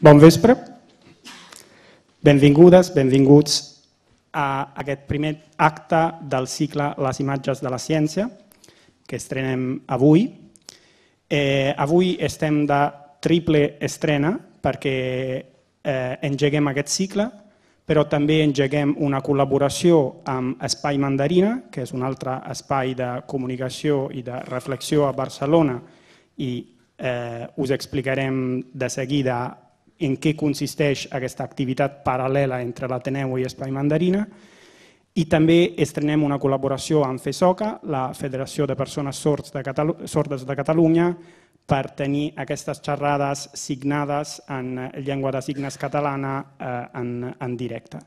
Bon vespre, benvingudes, benvinguts a aquest primer acte del cicle Les imatges de la ciència que estrenem avui. Avui estem de triple estrena perquè engeguem aquest cicle, però també engeguem una col·laboració amb Espai Mandarina, que és un altre espai de comunicació i de reflexió a Barcelona, i us explicarem de seguida en què consisteix aquesta activitat paral·lela entre l'Ateneu i Espai Mandarina. I també estrenem una col·laboració amb FESOCA, la Federació de Persones Sordes de Catalunya, per tenir aquestes xerrades signades en llengua de signes catalana en directe.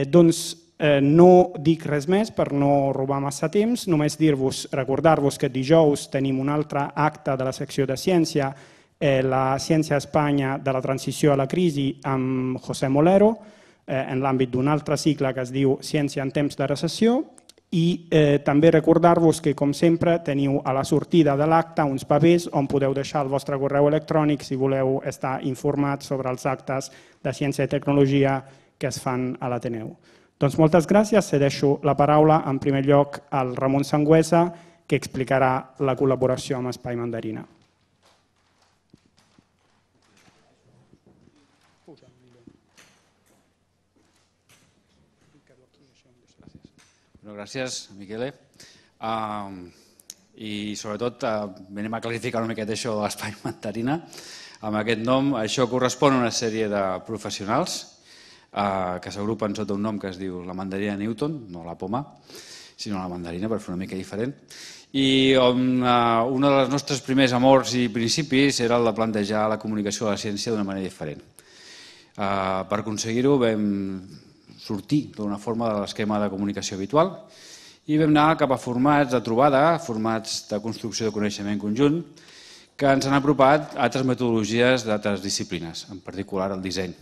Doncs no dic res més per no robar massa temps, només recordar-vos que dijous tenim un altre acte de la secció de ciència, la ciència a Espanya de la transició a la crisi amb José Molero, en l'àmbit d'un altre cicle que es diu Ciència en temps de recessió, i també recordar-vos que, com sempre, teniu a la sortida de l'acte uns papers on podeu deixar el vostre correu electrònic si voleu estar informats sobre els actes de ciència i tecnologia que es fan a l'Ateneu. Doncs moltes gràcies, cedeixo la paraula en primer lloc al Ramon Sangüesa, que explicarà la col·laboració amb Espai Mandarina. Gràcies, Miquele. I sobretot venim a clarificar una miqueta això de l'Espai Mandarina. Amb aquest nom, això correspon a una sèrie de professionals que s'agrupen sota un nom que es diu la mandarina Newton, no la poma, sinó la mandarina, per fer una mica diferent. I un dels nostres primers amors i principis era el de plantejar la comunicació de la ciència d'una manera diferent. Per aconseguir-ho vam sortir d'una forma de l'esquema de comunicació habitual i vam anar cap a formats de trobada, formats de construcció de coneixement conjunt, que ens han apropat a altres metodologies d'altres disciplines, en particular el disseny.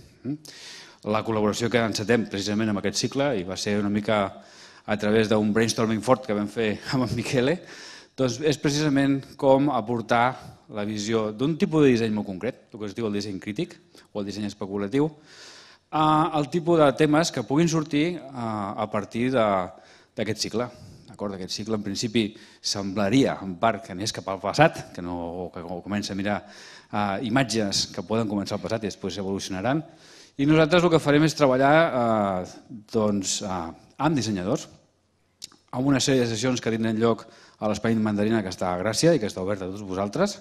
La col·laboració que encetem precisament amb aquest cicle, i va ser una mica a través d'un brainstorming fort que vam fer amb en Miquele, doncs és precisament com aportar la visió d'un tipus de disseny molt concret, el que es diu el disseny crític o el disseny especulatiu, el tipus de temes que puguin sortir a partir d'aquest cicle. Aquest cicle en principi semblaria en part que anés cap al passat, que comença a mirar imatges que poden començar al passat i després evolucionaran. I nosaltres el que farem és treballar amb dissenyadors, amb una sèrie de sessions que tindran lloc a l'Espai Mandarina, que està a Gràcia i que està obert a tots vosaltres,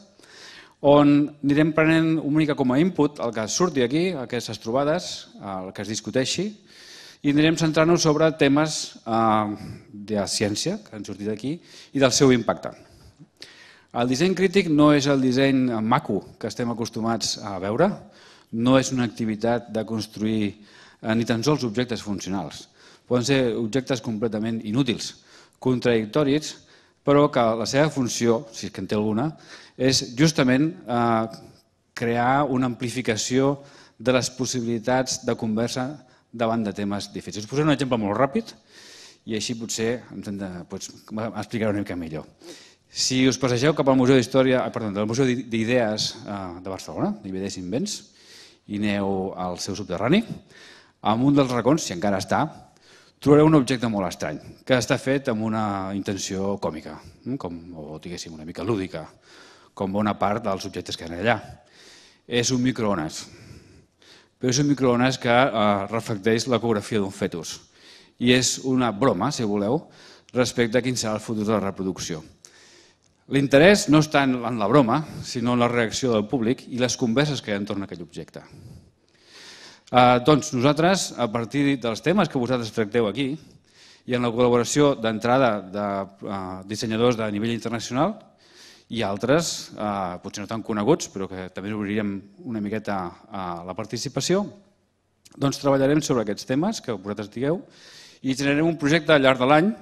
on anirem prenent una mica com a input el que surti aquí, aquestes trobades, el que es discuteixi, i anirem centrant-nos sobre temes de ciència que han sortit aquí i del seu impacte. El disseny crític no és el disseny maco que estem acostumats a veure, no és una activitat de construir ni tan sols objectes funcionals. Poden ser objectes completament inútils, contradictoris, però que la seva funció, si és que en té alguna, és justament crear una amplificació de les possibilitats de conversa davant de temes difícils. Us posaré un exemple molt ràpid i així potser m'explicaré una mica millor. Si us passegeu cap al Museu d'Idees de Barcelona, d'Idees Invents, i aneu al seu subterrani, en un dels racons, si encara està, trobareu un objecte molt estrany, que està fet amb una intenció còmica, o diguéssim una mica lúdica, com bona part dels objectes que hi ha allà. És un microones, però és un microones que reflecteix l'ecografia d'un fetus. I és una broma, si voleu, respecte a quin serà el futur de la reproducció. L'interès no està en la broma, sinó en la reacció del públic i les converses que hi ha entorn a aquell objecte. Doncs nosaltres, a partir dels temes que vosaltres tracteu aquí, i en la col·laboració d'entrada de dissenyadors de nivell internacional i altres, potser no tan coneguts, però que també obrirem una miqueta a la participació, doncs treballarem sobre aquests temes que vosaltres digueu i generarem un projecte al llarg de l'any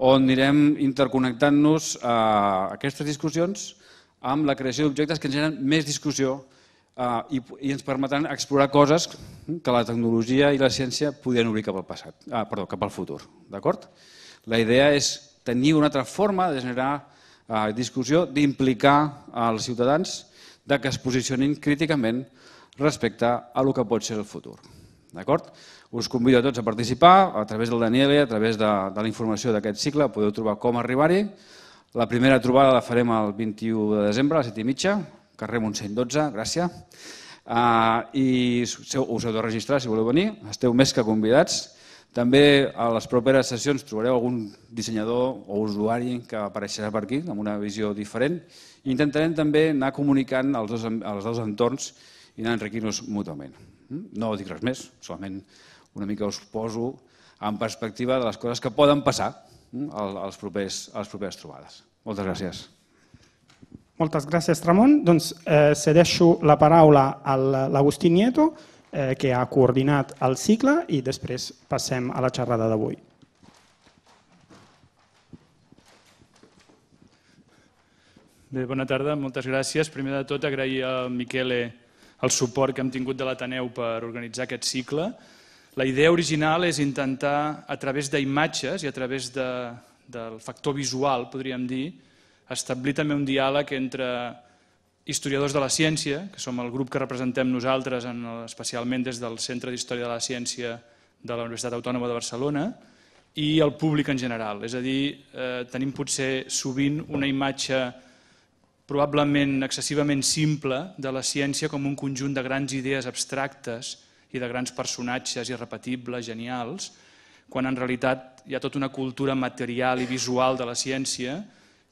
on anirem interconnectant-nos a aquestes discussions amb la creació d'objectes que ens generen més discussió i ens permetran explorar coses que la tecnologia i la ciència podrien obrir cap al futur. La idea és tenir una altra forma de generar discussió, d'implicar els ciutadans, que es posicionin críticament respecte a el que pot ser el futur. D'acord? Us convido a tots a participar a través del Daniele, a través de la informació d'aquest cicle, podeu trobar com arribar-hi. La primera trobada la farem el 21 de desembre a les 7:30, carrer Montseny 12, Gràcia. I us heu de registrar si voleu venir, esteu més que convidats. També a les properes sessions trobareu algun dissenyador o usuari que apareixerà per aquí amb una visió diferent. Intentarem també anar comunicant als dos entorns i anar enriquint-nos mútuament. No dic res més, solament una mica us poso en perspectiva de les coses que poden passar a les properes trobades. Moltes gràcies. Moltes gràcies, Ramon. Doncs cedeixo la paraula a l'Agustí Nieto, que ha coordinat el cicle, i després passem a la xerrada d'avui. Bé, bona tarda, moltes gràcies. Primer de tot, agrair a Miquele el suport que hem tingut de l'Ateneu per organitzar aquest cicle. La idea original és intentar, a través d'imatges i a través del factor visual, podríem dir, establir també un diàleg entre historiadors de la ciència, que som el grup que representem nosaltres, especialment des del Centre d'Història de la Ciència de la Universitat Autònoma de Barcelona, i el públic en general. És a dir, tenim potser sovint una imatge probablement excessivament simple de la ciència com un conjunt de grans idees abstractes i de grans personatges irrepetibles, genials, quan en realitat hi ha tota una cultura material i visual de la ciència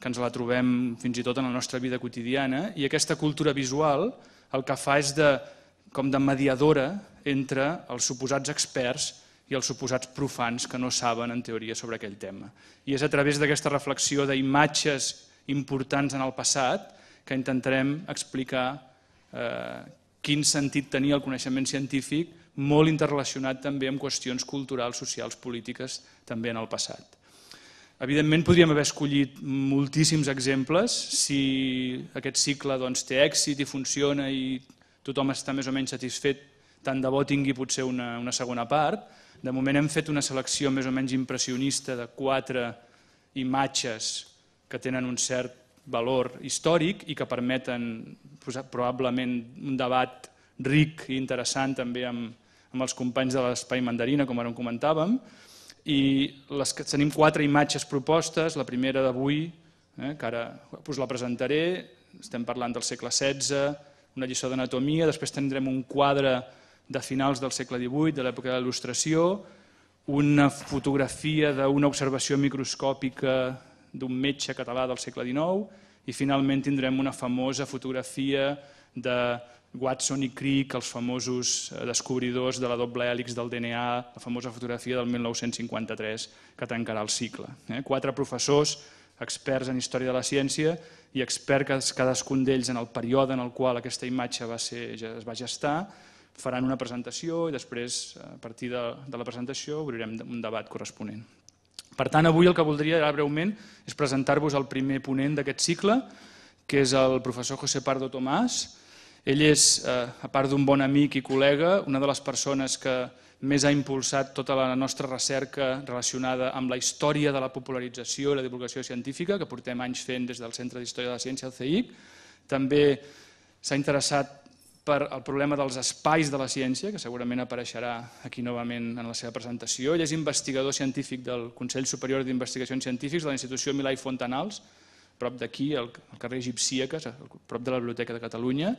que ens la trobem fins i tot en la nostra vida quotidiana, i aquesta cultura visual el que fa és com de mediadora entre els suposats experts i els suposats profans que no saben en teoria sobre aquell tema. I és a través d'aquesta reflexió d'imatges importants en el passat que intentarem explicar quin sentit tenia el coneixement científic, molt interrelacionat també amb qüestions culturals, socials, polítiques, també en el passat. Evidentment podríem haver escollit moltíssims exemples. Si aquest cicle té èxit i funciona i tothom està més o menys satisfet, tant de bo tingui potser una segona part. De moment hem fet una selecció més o menys impressionista de 4 imatges que tenen un cert valor històric i que permeten probablement un debat ric i interessant també amb els companys de l'Espai Mandarina, com ara ho comentàvem. I tenim 4 imatges propostes. La primera d'avui, que ara us la presentaré, estem parlant del segle XVI, una lliçó d'anatomia, després tindrem un quadre de finals del segle XVIII, de l'època de la Il·lustració, una fotografia d'una observació microscòpica d'un metge català del segle XIX i finalment tindrem una famosa fotografia de Watson i Crick, els famosos descobridors de la doble hèlix del DNA, la famosa fotografia del 1953 que tancarà el cicle. 4 professors, experts en història de la ciència i experts cadascun d'ells en el període en el qual aquesta imatge es va gestar, faran una presentació i després, a partir de la presentació, obrirem un debat corresponent. Per tant, avui el que voldria ara breument és presentar-vos el primer ponent d'aquest cicle, que és el professor José Pardo Tomàs. Ell és, a part d'un bon amic i col·lega, una de les persones que més ha impulsat tota la nostra recerca relacionada amb la història de la popularització i la divulgació científica, que portem anys fent des del Centre d'Història de la Ciència, el CEIC. També s'ha interessat per el problema dels espais de la ciència, que segurament apareixerà aquí novament en la seva presentació. Ell és investigador científic del Consell Superior d'Investigacions Científiques de la Institució Milà i Fontanals, prop d'aquí, al carrer Egipcíaques, prop de la Biblioteca de Catalunya,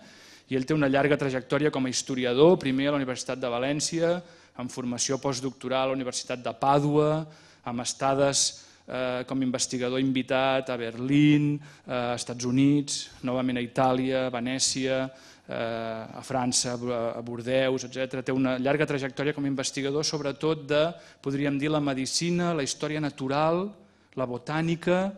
i ell té una llarga trajectòria com a historiador, primer a la Universitat de València, amb formació postdoctoral a la Universitat de Pàdua, amb estades com a investigador invitat a Berlín, a Estats Units, novament a Itàlia, a Venècia, a França, a Bordeus, etc. Té una llarga trajectòria com a investigador, sobretot de, podríem dir, la medicina, la història natural, la botànica,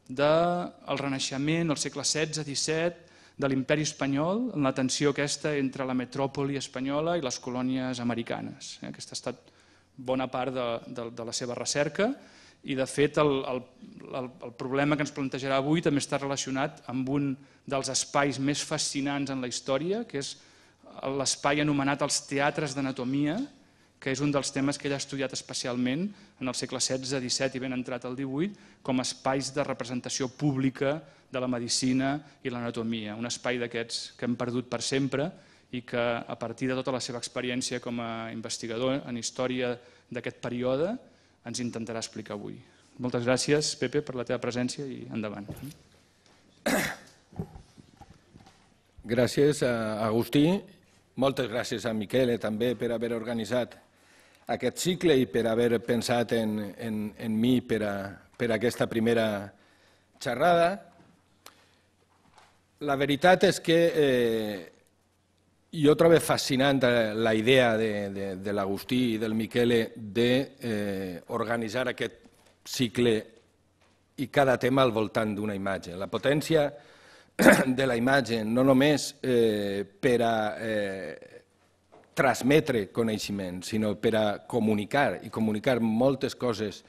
del Renaixement, el segle XVI-XVII, de l'imperi espanyol, en la tensió aquesta entre la metròpoli espanyola i les colònies americanes. Aquesta ha estat bona part de la seva recerca i, de fet, el problema que ens plantejarà avui també està relacionat amb un dels espais més fascinants en la història, que és l'espai anomenat els teatres d'anatomia, que és un dels temes que ell ha estudiat especialment en el segle XVI, XVII i ben entrat al XVIII, com espais de representació pública de la medicina i l'anatomia, un espai d'aquests que hem perdut per sempre i que a partir de tota la seva experiència com a investigador en història d'aquest període ens intentarà explicar avui. Moltes gràcies, Pepe, per la teva presència i endavant. Gràcies, Agustí. Moltes gràcies a Miquel també per haver organitzat aquest cicle i per haver pensat en mi per a aquesta primera xerrada. La veritat és que jo trobo fascinant la idea de l'Agustí i del Miquel d'organitzar aquest cicle i cada tema al voltant d'una imatge. La potència de la imatge, no només per a transmetre coneixement, sinó per a comunicar i comunicar moltes coses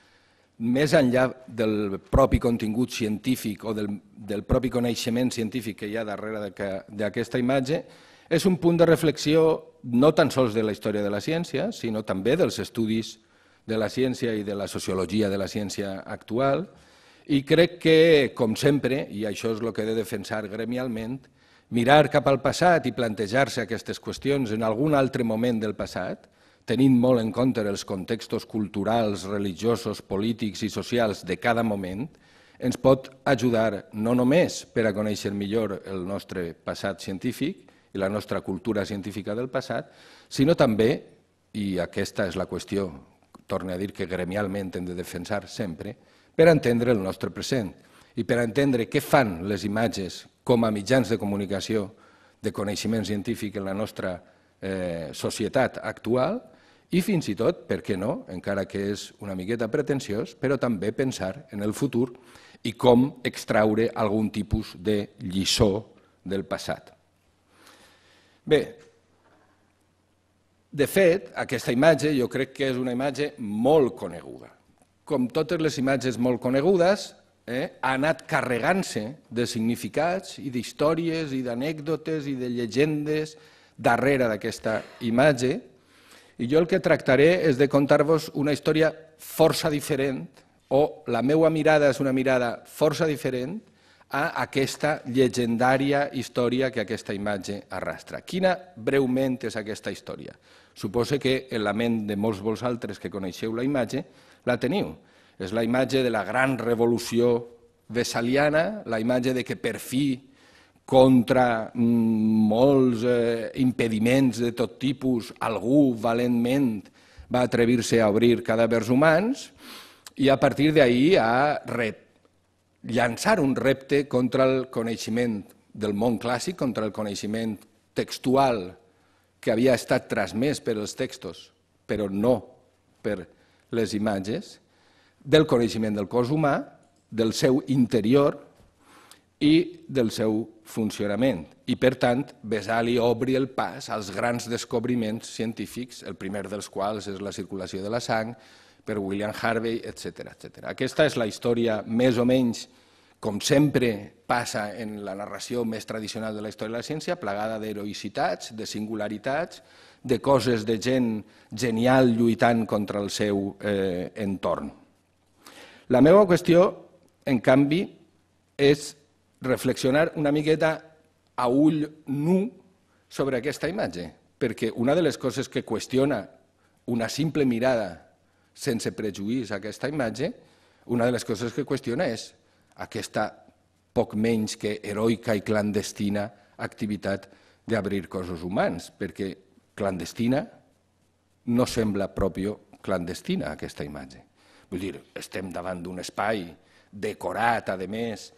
més enllà del propi contingut científic o del propi coneixement científic que hi ha darrere d'aquesta imatge, és un punt de reflexió no tan sols de la història de la ciència, sinó també dels estudis de la ciència i de la sociologia de la ciència actual, i crec que, com sempre, i això és el que he de defensar gremialment, mirar cap al passat i plantejar-se aquestes qüestions en algun altre moment del passat, tenint molt en compte els contextos culturals, religiosos, polítics i socials de cada moment, ens pot ajudar no només per a conèixer millor el nostre passat científic i la nostra cultura científica del passat, sinó també, i aquesta és la qüestió, torno a dir que gremialment hem de defensar sempre, per entendre el nostre present i per entendre què fan les imatges com a mitjans de comunicació de coneixement científic en la nostra societat actual i fins i tot, per què no, encara que és una miqueta pretensiós, però també pensar en el futur i com extraure algun tipus de lliçó del passat. Bé, de fet, aquesta imatge jo crec que és una imatge molt coneguda. Com totes les imatges molt conegudes, ha anat carregant-se de significats i d'històries i d'anècdotes i de llegendes darrere d'aquesta imatge, i jo el que tractaré és de contar-vos una història força diferent, o la meva mirada és una mirada força diferent a aquesta llegendària història que aquesta imatge arrastra. Quina breument és aquesta història? Suposo que en la ment de molts vosaltres que coneixeu la imatge la teniu. És la imatge de la gran revolució vessaliana, la imatge de que per fi, contra molts impediments de tot tipus, algú valentment va atrevir-se a obrir cadàvers humans i a partir d'ahir a llançar un repte contra el coneixement del món clàssic, contra el coneixement textual que havia estat transmès per els textos, però no per les imatges, del coneixement del cos humà, del seu interior i del seu funcionament. I, per tant, Vesali obri el pas als grans descobriments científics, el primer dels quals és la circulació de la sang, per William Harvey, etc. Aquesta és la història més o menys, com sempre passa en la narració més tradicional de la història de la ciència, plagada d'heroïcitats, de singularitats, de coses de gent genial lluitant contra el seu entorn. La meva qüestió, en canvi, és reflexionar una miqueta a ull nu sobre aquesta imatge, perquè una de les coses que qüestiona una simple mirada sense prejuís a aquesta imatge, una de les coses que qüestiona és aquesta poc menys que heroica i clandestina activitat d'obrir cossos humans, perquè clandestina no sembla propio clandestina aquesta imatge. Vull dir, estem davant d'un espai decorat, a més,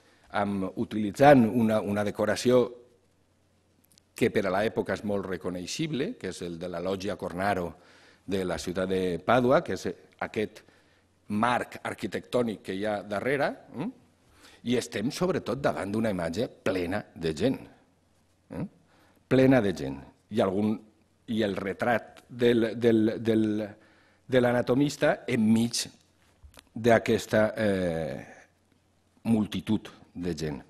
utilitzant una decoració que per a l'època és molt reconeixible, que és el de la Loggia Cornaro de la ciutat de Pàdua, que és aquest marc arquitectònic que hi ha darrere, i estem sobretot davant d'una imatge plena de gent. Plena de gent. I el retrat de l'anatomista enmig d'aquesta multitud de gent.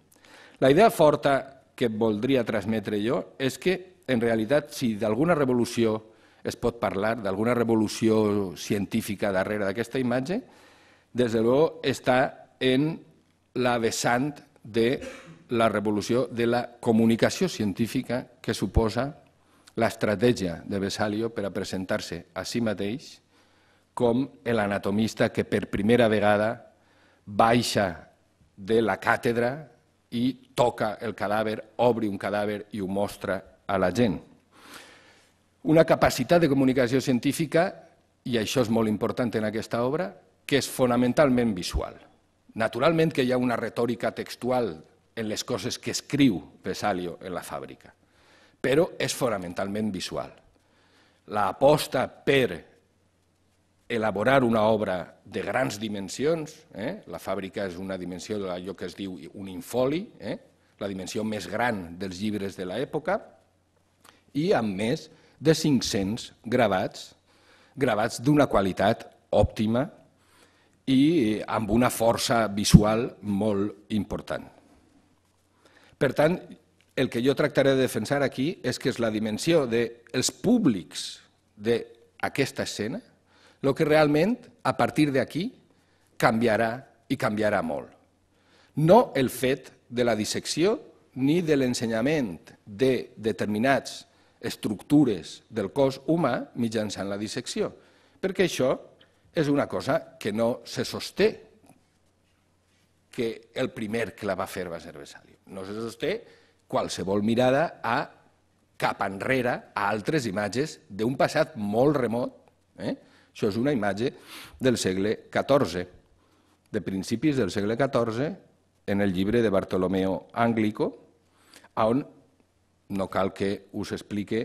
La idea forta que voldria transmetre jo és que, en realitat, si d'alguna revolució es pot parlar d'alguna revolució científica darrere d'aquesta imatge, des de luego està en la vessant de la revolució de la comunicació científica que suposa l'estratègia de Vesalio per a presentar-se a si mateix com l'anatomista que per primera vegada baixa de la càtedra i toca el cadàver, obre un cadàver i ho mostra a la gent. Una capacitat de comunicació científica, i això és molt important en aquesta obra, que és fonamentalment visual. Naturalment que hi ha una retòrica textual en les coses que escriu Vesalio en la fàbrica, però és fonamentalment visual. L'aposta per elaborar una obra de grans dimensions, la fàbrica és una dimensió d'allò que es diu un infoli, la dimensió més gran dels llibres de l'època, i amb més de 500 gravats, gravats d'una qualitat òptima i amb una força visual molt important. Per tant, el que jo tractaré de defensar aquí és que és la dimensió dels públics d'aquesta escena el que realment, a partir d'aquí, canviarà i canviarà molt. No el fet de la dissecció ni de l'ensenyament de determinades estructures del cos humà mitjançant la dissecció, perquè això és una cosa que no se sosté, que el primer que la va fer va ser Vesalio. No se sosté qualsevol mirada cap enrere a altres imatges d'un passat molt remot. Això és una imatge del segle XIV, de principis del segle XIV, en el llibre de Bartolomeo Anglico, on no cal que us explique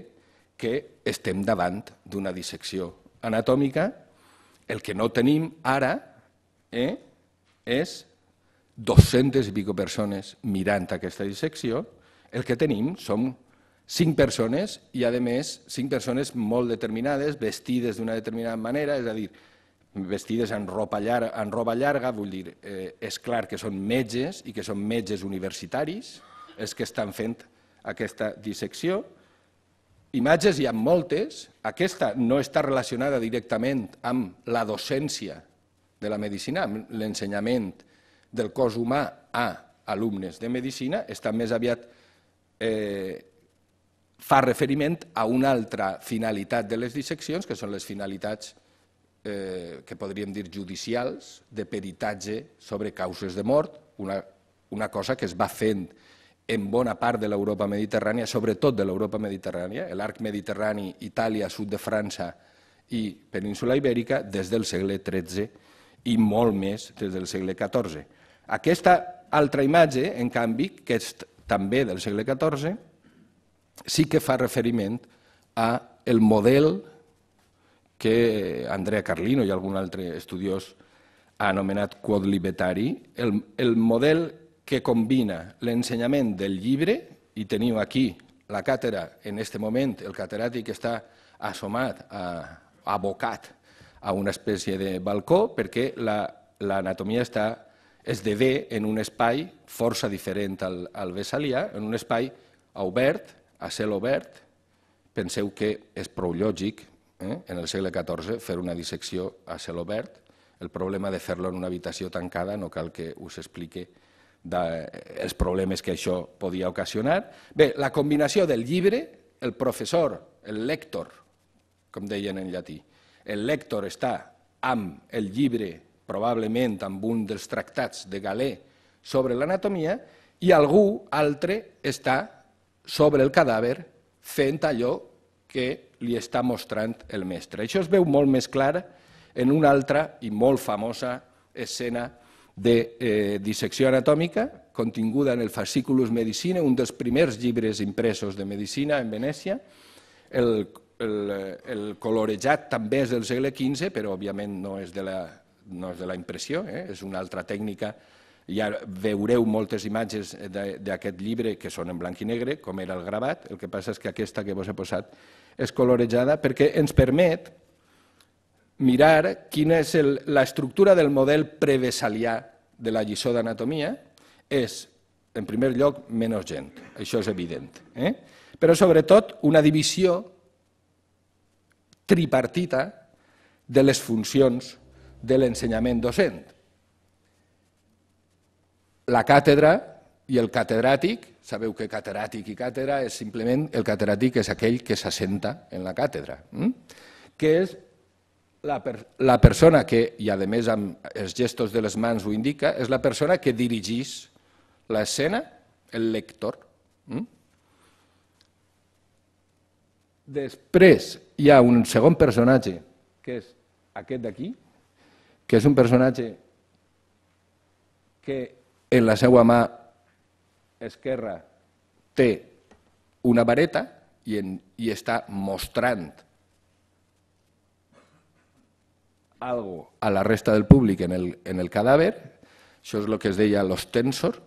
que estem davant d'una dissecció anatòmica. El que no tenim ara és 200 i pico persones mirant aquesta dissecció. El que tenim són 5 persones i, a més, 5 persones molt determinades, vestides d'una determinada manera, és a dir, vestides en roba llarga, vull dir, és clar que són metges i que són metges universitaris els que estan fent aquesta dissecció. Imatges hi ha moltes, aquesta no està relacionada directament amb la docència de la medicina, amb l'ensenyament del cos humà a alumnes de medicina, està més aviat fa referiment a una altra finalitat de les disseccions, que són les finalitats que podríem dir judicials, de peritatge sobre causes de mort, una cosa que es va fent en bona part de l'Europa mediterrània, sobretot de l'Europa mediterrània, l'arc mediterrani, Itàlia, sud de França i península Ibèrica, des del segle XIII i molt més des del segle XIV. Aquesta altra imatge, en canvi, que és també del segle XIV, sí que fa referiment al model que Andrea Carlino i algun altre estudiós ha anomenat quodlibetari, el model que combina l'ensenyament del llibre, i teniu aquí la càtedra, en aquest moment el catedràtic està assomat, abocat a una espècie de balcó, perquè l'anatomia esdevé en un espai força diferent al vesalià, en un espai obert, a cel obert. Penseu que és prou lògic, en el segle XIV, fer una dissecció a cel obert. El problema de fer-lo en una habitació tancada no cal que us expliqui els problemes que això podia ocasionar. Bé, la combinació del llibre, el professor, el lector, com deien en llatí, el lector està amb el llibre, probablement amb un dels tractats de Galè sobre l'anatomia, i algú altre està sobre el cadàver fent allò que li està mostrant el mestre. Això es veu molt més clar en una altra i molt famosa escena de dissecció anatòmica, continguda en el Fasciculus Medicinae, un dels primers llibres impresos de medicina en Venècia. El colorejat també és del segle XV, però òbviament no és de la impressió, és una altra tècnica. Ja veureu moltes imatges d'aquest llibre que són en blanc i negre, com era el gravat. El que passa és que aquesta que vos he posat és colorejada perquè ens permet mirar quina és l'estructura del model prevesalià de la lliçó d'anatomia. És, en primer lloc, menys gent, això és evident. Però, sobretot, una divisió tripartita de les funcions de l'ensenyament docent. La càtedra i el catedràtic, sabeu que catedràtic i càtedra és simplement el catedràtic és aquell que s'assenta en la càtedra, que és la persona que, i a més amb els gestos de les mans ho indica, és la persona que dirigeix l'escena, el lector. Després hi ha un segon personatge, que és aquest d'aquí, que és un personatge que en la seva mà esquerra té una vareta i està mostrant algo a la resta del públic en el cadàver. Això és el que es deia l'ostensor,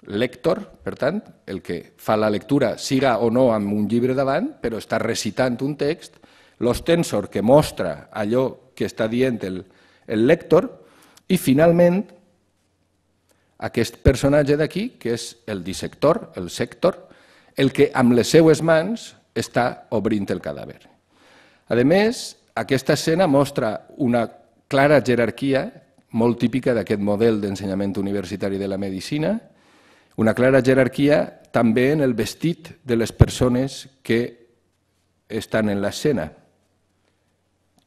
lector, per tant, el que fa la lectura, siga o no amb un llibre davant, però està recitant un text, l'ostensor que mostra allò que està dient el lector, i finalment aquest personatge d'aquí, que és el dissector, el sector, el que amb les seues mans està obrint el cadàver. A més, aquesta escena mostra una clara jerarquia, molt típica d'aquest model d'ensenyament universitari de la medicina, una clara jerarquia també en el vestit de les persones que estan en l'escena.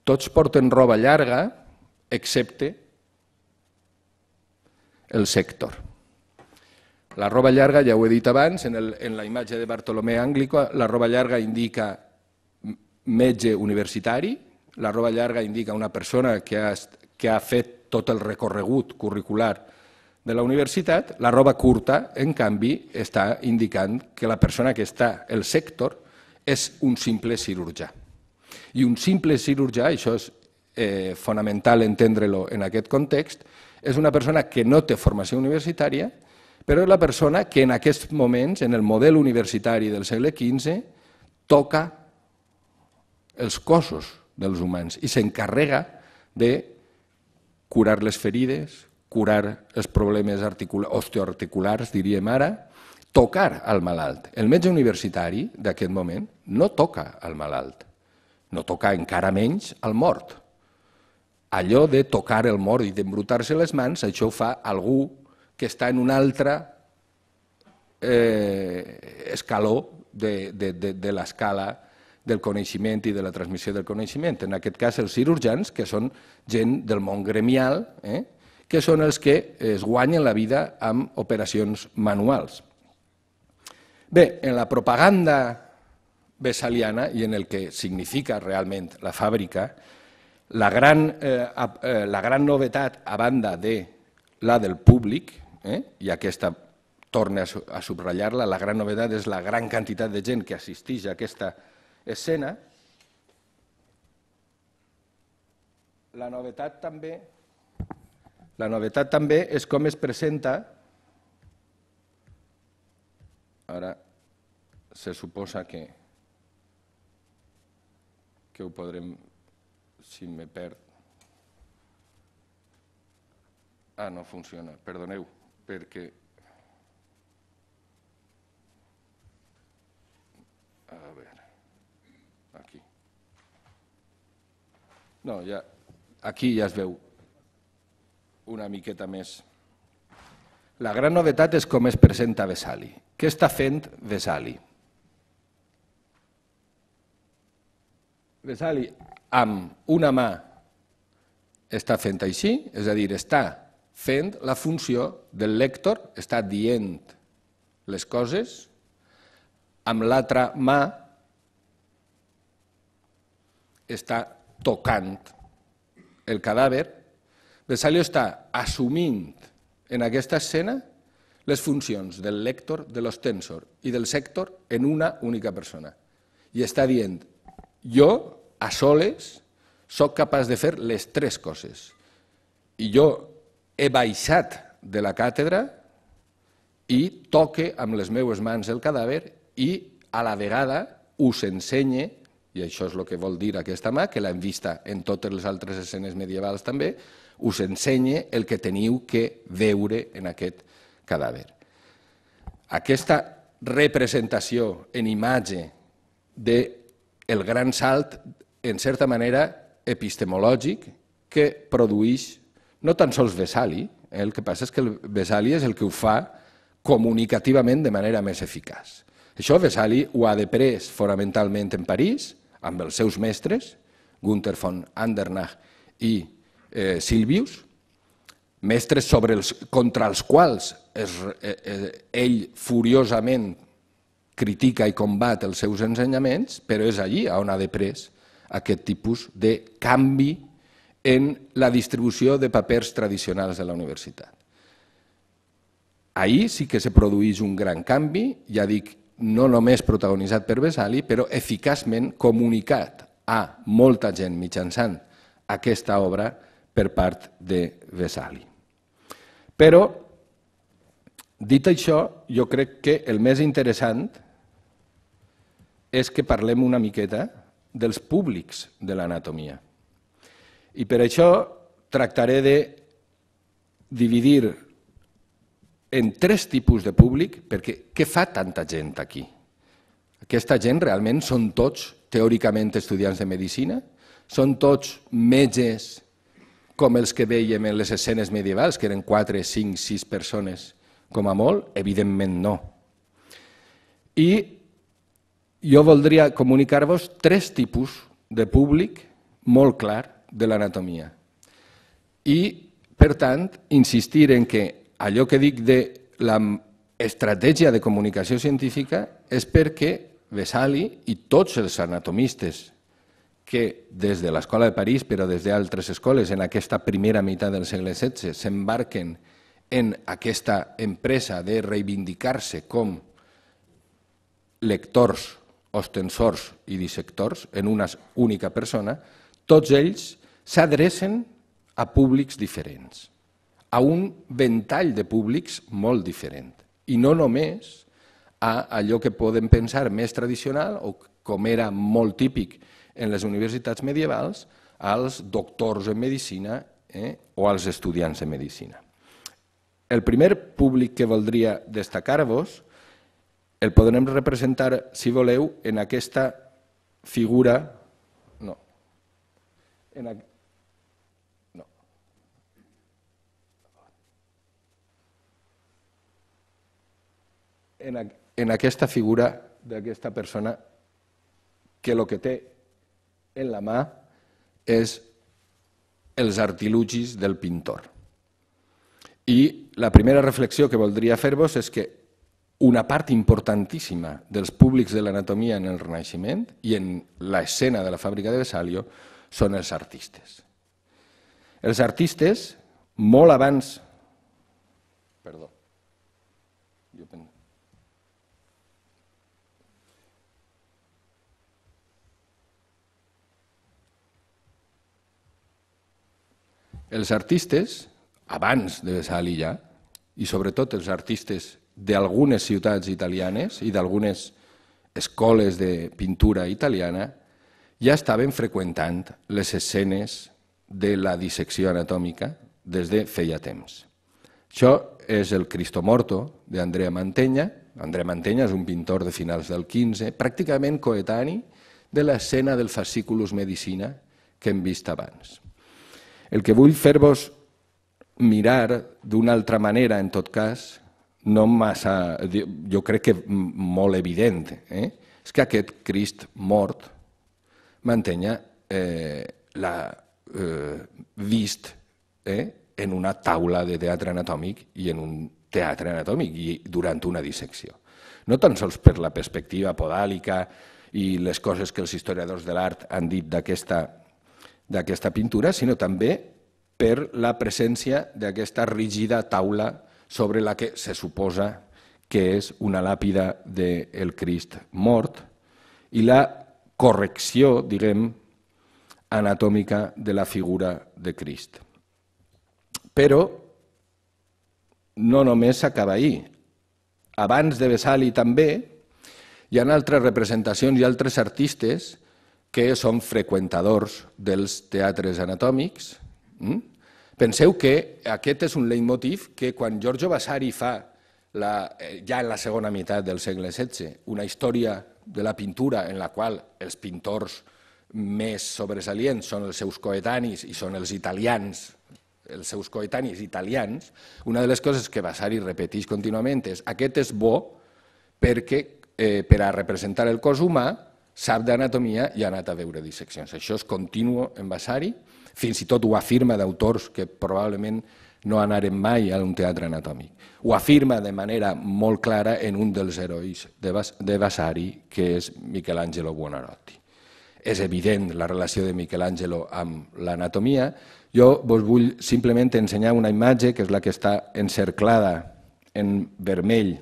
Tots porten roba llarga, excepte el sector. La roba llarga, ja ho he dit abans, en la imatge de Bartolomé Anglico, la roba llarga indica metge universitari, la roba llarga indica una persona que ha fet tot el recorregut curricular de la universitat, la roba curta, en canvi, està indicant que la persona que està, el sector, és un simple cirurgià. I un simple cirurgià, això és fonamental entendre-lo en aquest context, és una persona que no té formació universitària, però és la persona que en aquests moments, en el model universitari del segle XV, toca els cossos dels humans i s'encarrega de curar les ferides, curar els problemes osteoarticulars, diríem ara, tocar al malalt. El metge universitari d'aquest moment no toca al malalt, no toca encara menys al mort. Allò de tocar el mort i d'embrutar-se les mans, això ho fa algú que està en un altre escaló de l'escala del coneixement i de la transmissió del coneixement. En aquest cas, els cirurgians, que són gent del món gremial, que són els que es guanyen la vida amb operacions manuals. Bé, en la propaganda vessaliana i en el que significa realment la fàbrica, la gran novetat, a banda de la del públic, i aquesta torna a subratllar-la, la gran novetat és la gran quantitat de gent que assisteix a aquesta escena. La novetat també és com es presenta, ara se suposa que ho podrem, si me perd, no funciona, perdoneu, perquè, a veure, aquí, no, ja, aquí ja es veu una miqueta més. La gran novetat és com es presenta Vesali. Què està fent Vesali? Vesali amb una mà està fent així, és a dir, està fent la funció del lector, està dient les coses, amb l'altra mà està tocant el cadàver. Vesali està assumint en aquesta escena les funcions del lector, de l'ostensor i del sector en una única persona. I està dient, jo, a soles, soc capaç de fer les tres coses. I jo he baixat de la càtedra i toque amb les meues mans el cadàver i a la vegada us ensenye, i això és el que vol dir aquesta mà, que l'hem vista en totes les altres escenes medievals també, us ensenye el que teniu que veure en aquest cadàver. Aquesta representació en imatge del gran salt en certa manera, epistemològic que produeix no tan sols Vesali, el que passa és que el Vesali és el que ho fa comunicativament de manera més eficaç. Això Vesali ho ha après fonamentalment en París, amb els seus mestres, Günther von Andernach i Silvius, mestres contra els quals ell furiosament critica i combat els seus ensenyaments, però és allí on ha après aquest tipus de canvi en la distribució de papers tradicionals de la universitat. Ahir sí que se produeix un gran canvi, ja dic, no només protagonitzat per Vesali, però eficaçment comunicat a molta gent mitjançant aquesta obra per part de Vesali. Però, dit això, jo crec que el més interessant és que parlem una miqueta dels públics de l'anatomia. I per això tractaré de dividir en 3 tipus de públic, perquè què fa tanta gent aquí? Aquesta gent realment són tots teòricament estudiants de medicina? Són tots metges com els que veiem en les escenes medievals, que eren 4, 5, 6 persones com a molt? Evidentment no. I jo voldria comunicar-vos 3 tipus de públic molt clar de l'anatomia. I, per tant, insistir en que allò que dic de l'estratègia de comunicació científica és perquè Vesali i tots els anatomistes que des de l'Escola de París, però des d'altres escoles, en aquesta primera meitat del segle XVI, s'embarquen en aquesta empresa de reivindicar-se com lectors, ostensors i dissectors en una única persona, tots ells s'adrecen a públics diferents, a un ventall de públics molt diferent, i no només a allò que podem pensar més tradicional o com era molt típic en les universitats medievals, als doctors en medicina o als estudiants de medicina. El primer públic que voldria destacar-vos el podrem representar, si voleu, en aquesta figura... No. En aquesta figura d'aquesta persona que el que té en la mà és els artilugis del pintor. I la primera reflexió que voldria fer-vos és que una part importantíssima dels públics de l'anatomia en el Renaixement i en l'escena de la fàbrica de Vesalio són els artistes. Els artistes, molt abans... Perdó. Els artistes, abans de Vesali ja, i sobretot els artistes d'algunes ciutats italianes i d'algunes escoles de pintura italiana, ja estaven freqüentant les escenes de la dissecció anatòmica des de feia temps. Això és el Cristo Morto d'Andrea Mantegna. Andrea Mantegna és un pintor de finals del XV, pràcticament coetani de l'escena del fasciculus medicina que hem vist abans. El que vull fer-vos mirar d'una altra manera, en tot cas, no massa, jo crec que molt evident, és que aquest Crist mort, Mantegna l'ha vist en una taula de teatre anatòmic i en un teatre anatòmic i durant una dissecció. No tan sols per la perspectiva podàlica i les coses que els historiadors de l'art han dit d'aquesta pintura, sinó també per la presència d'aquesta rígida taula sobre la que se suposa que és una làpida del Crist mort i la correcció, diguem, anatòmica de la figura de Crist. Però no només s'acaba ahir. Abans de Vesali també hi ha altres representacions i altres artistes que són freqüentadors dels teatres anatòmics. Penseu que aquest és un leitmotiv que quan Giorgio Vasari fa, ja en la segona meitat del segle XVI, una història de la pintura en la qual els pintors més sobresalients són els seus coetanis i són els italians, els seus coetanis italians, una de les coses que Vasari repeteix contínuament és aquest és bo perquè per a representar el cos humà sap d'anatomia i ha anat a veure disseccions. Això és continu en Vasari, fins i tot ho afirma d'autors que probablement no anaren mai a un teatre anatòmic. Ho afirma de manera molt clara en un dels herois de Vasari, que és Michelangelo Buonarroti. És evident la relació de Michelangelo amb l'anatomia. Jo vos vull simplement ensenyar una imatge, que és la que està encerclada en vermell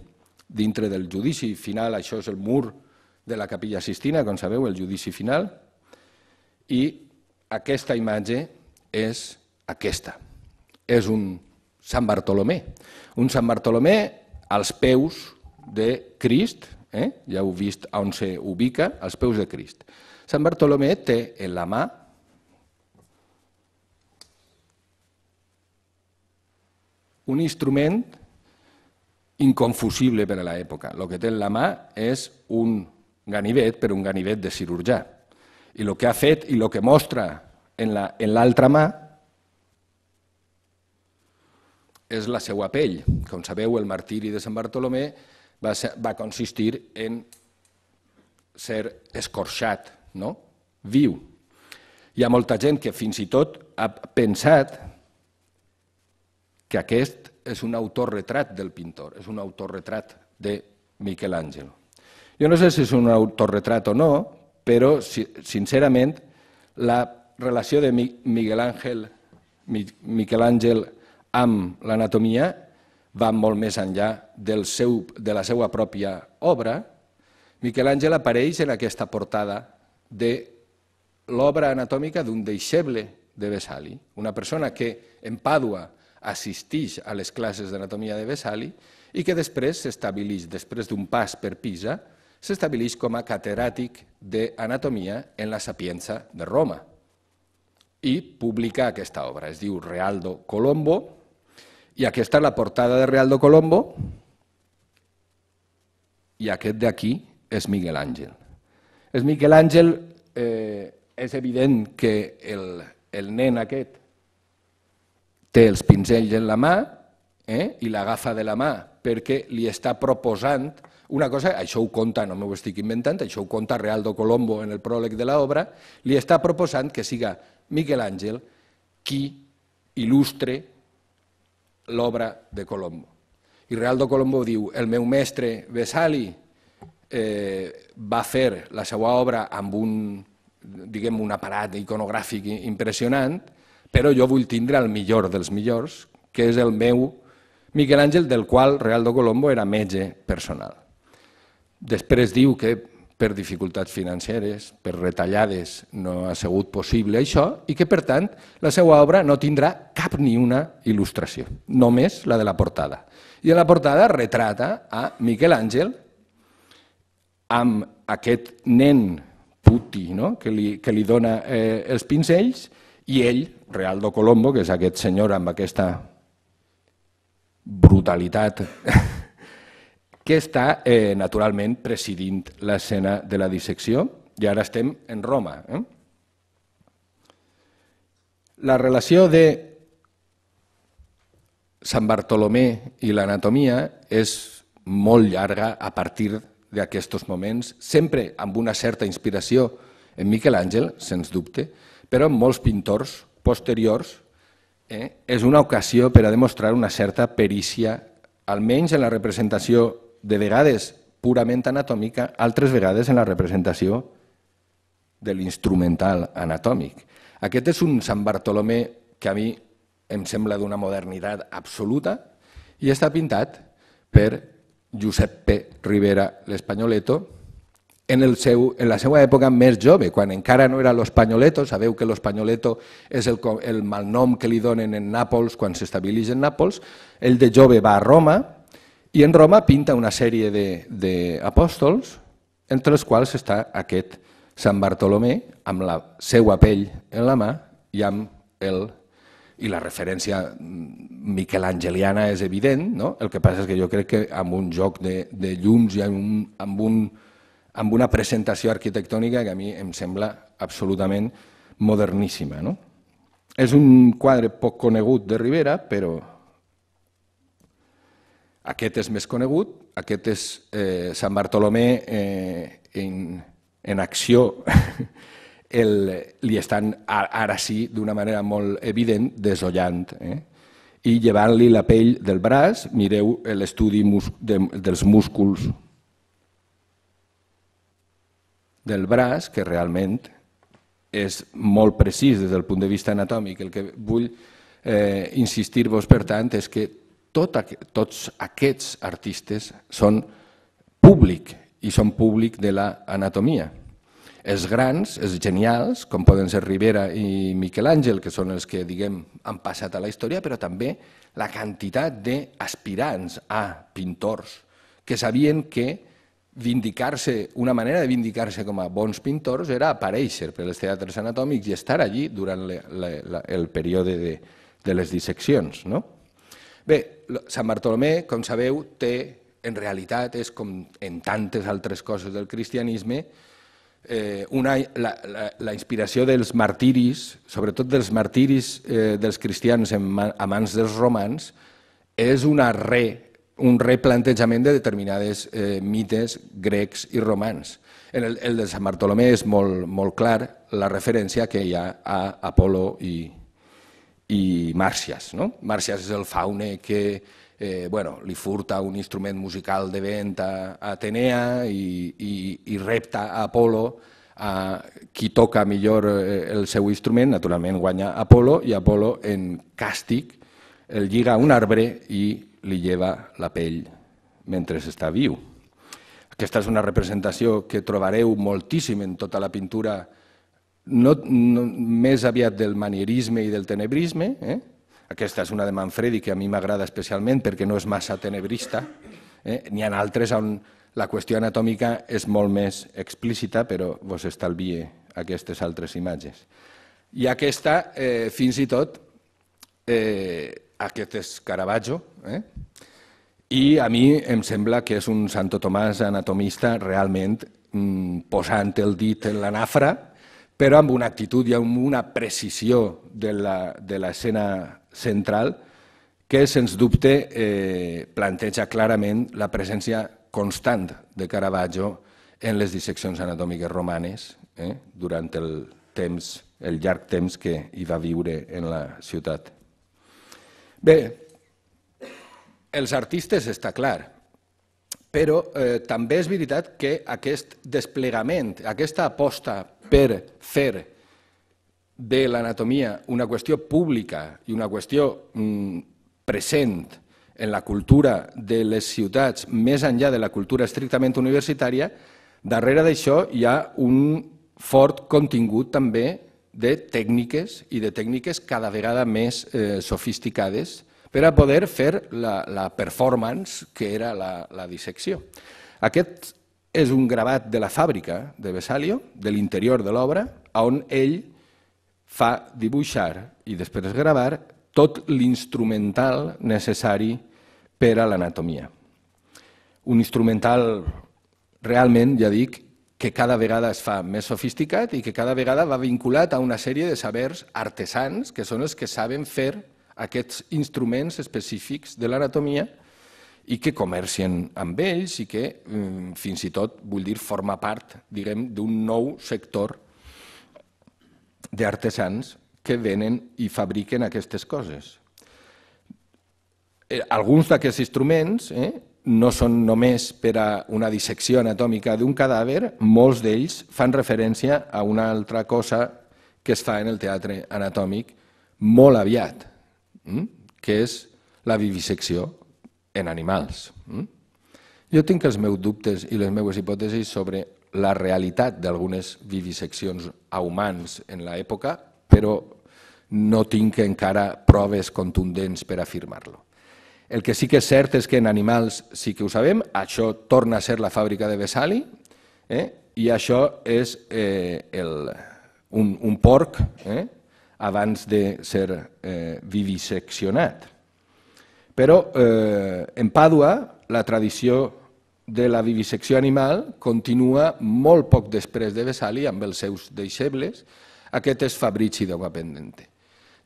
dintre del judici final. Això és el mur de la Capella Sistina, com sabeu, el judici final. I aquesta imatge és aquesta. És un Sant Bartolomé. Un Sant Bartolomé als peus de Crist, ja heu vist on s'ubica, als peus de Crist. Sant Bartolomé té en la mà un instrument inconfusible per a l'època. El que té en la mà és un ganivet, però un ganivet de cirurgià. I el que ha fet i el que mostra en l'altra mà és la seva pell. Com sabeu, el martiri de Sant Bartolomé va consistir en ser escorxat, viu. Hi ha molta gent que fins i tot ha pensat que aquest és un autorretrat del pintor, és un autorretrat de Michelangelo. Jo no sé si és un autorretrat o no, però sincerament la relació de Michelangelo amb l'anatomia va molt més enllà de la seva pròpia obra. Michelangelo apareix en aquesta portada de l'obra anatòmica d'un deixeble de Vesali, una persona que en Pàdua assisteix a les classes d'anatomia de Vesali i que després s'estableix, després d'un pas per Pisa, s'estableix com a catedràtic d'anatomia en la Sapienza de Roma i publica aquesta obra. Es diu Realdo Colombo i aquesta és la portada de Realdo Colombo i aquest d'aquí és Miguel Àngel. És Miguel Àngel, és evident que el nen aquest té els pinzells en la mà i l'agafa de la mà perquè li està proposant una cosa, això ho conta, no m'ho estic inventant, això ho conta Realdo Colombo en el pròleg de l'obra, li està proposant que siga Miguel Àngel qui il·lustre l'obra de Colombo. I Realdo Colombo diu, el meu mestre Vesali va fer la seva obra amb un aparat iconogràfic impressionant, però jo vull tindre el millor dels millors, que és el meu Miguel Àngel, del qual Realdo Colombo era metge personal. Després diu que per dificultats financeres, per retallades, no ha sigut possible això i que, per tant, la seva obra no tindrà cap ni una il·lustració, només la de la portada. I en la portada retrata a Miguel Àngel amb aquest nen puti que li dona els pinzells i ell, Realdo Colombo, que és aquest senyor amb aquesta brutalitat que està naturalment presidint l'escena de la dissecció i ara estem en Roma. La relació de Sant Bartolomé i l'anatomia és molt llarga a partir d'aquests moments, sempre amb una certa inspiració en Miquel Àngel, sens dubte, però en molts pintors posteriors és una ocasió per a demostrar una certa perícia, almenys en la representació de vegades purament anatòmica, altres vegades en la representació de l'instrumental anatòmic. Aquest és un Sant Bartolomé que a mi em sembla d'una modernitat absoluta i està pintat per Giuseppe Rivera l'Espagnoleto en la seva època més jove, quan encara no era l'Espagnoleto. Sabeu que l'Espagnoleto és el malnom que li donen en Nàpols quan s'estableix en Nàpols. Ell de jove va a Roma i en Roma pinta una sèrie d'apòstols, entre els quals està aquest Sant Bartolomé amb la seva pell en la mà i la referència michelangeliana és evident, no? El que passa és que jo crec que amb un joc de llums i amb amb una presentació arquitectònica que a mi em sembla absolutament moderníssima. És un quadre poc conegut de Ribera, però aquest és més conegut, aquest és Sant Bartolomé en acció, li estan ara sí, d'una manera molt evident, desollant. I llevant-li la pell del braç, mireu l'estudi dels músculs del braç, que realment és molt precís des del punt de vista anatòmic. El que vull insistir-vos, per tant, és que tots aquests artistes són públic i són públic de l'anatomia. Els grans, els genials, com poden ser Ribera i Miquel Àngel, que són els que, diguem, han passat a la història, però també la quantitat d'aspirants a pintors que sabien que una manera de vindicar-se com a bons pintors era aparèixer per als teatres anatòmics i estar allí durant el període de les disseccions. Bé, Sant Bartolomé, com sabeu, en realitat és com en tantes altres coses del cristianisme, la inspiració dels martiris, sobretot dels martiris dels cristians a mans dels romans, és un replantejament de determinades mites grecs i romans. El de Sant Bartolomé és molt clar la referència que hi ha a Apol·lo i Màrsias. Màrsias és el faune que li furta un instrument musical de vent a Atenea i repta a Apol·lo, qui toca millor el seu instrument, naturalment guanya Apol·lo, i Apol·lo en càstig el lliga a un arbre i li lleva la pell mentre està viu. Aquesta és una representació que trobareu moltíssim en tota la pintura, més aviat del manierisme i del tenebrisme. Aquesta és una de Manfredi que a mi m'agrada especialment perquè no és massa tenebrista. N'hi ha altres on la qüestió anatòmica és molt més explícita, però vos estalvie aquestes altres imatges. I aquesta, fins i tot, aquest és Caravaggio, i a mi em sembla que és un Santo Tomàs anatomista realment posant el dit en la nafra, però amb una actitud i amb una precisió de l'escena central que, sens dubte, planteja clarament la presència constant de Caravaggio en les disseccions anatòmiques romanes durant el llarg temps que hi va viure en la ciutat. Bé, els artistes està clar, però també és veritat que aquest desplegament, aquesta aposta per fer de l'anatomia una qüestió pública i una qüestió present en la cultura de les ciutats, més enllà de la cultura estrictament universitària, darrere d'això hi ha un fort contingut també de tècniques i de tècniques cada vegada més sofisticades per a poder fer la performance que era la dissecció. Aquest és un gravat de la fàbrica de Vesalio, de l'interior de l'obra, on ell fa dibuixar i després gravar tot l'instrumental necessari per a l'anatomia. Un instrumental realment, ja dic, que cada vegada es fa més sofisticat i que cada vegada va vinculat a una sèrie de sabers artesans, que són els que saben fer aquests instruments específics de l'anatomia i que comercien amb ells i que fins i tot, vull dir, forma part, diguem, d'un nou sector d'artesans que venen i fabriquen aquestes coses. Alguns d'aquests instruments no són només per a una dissecció anatòmica d'un cadàver, molts d'ells fan referència a una altra cosa que es fa en el teatre anatòmic molt aviat, que és la vivisecció en animals. Jo tinc els meus dubtes i les meves hipòtesis sobre la realitat d'algunes viviseccions a humans en l'època, però no tinc encara proves contundents per afirmar-lo. El que sí que és cert és que en animals sí que ho sabem, això torna a ser la fàbrica de Vesali, i això és un porc abans de ser viviseccionat. Però en Pàdua la tradició de la vivisecció animal continua molt poc després de Vesali amb els seus deixebles. Aquest és Fabrici de Acquapendente.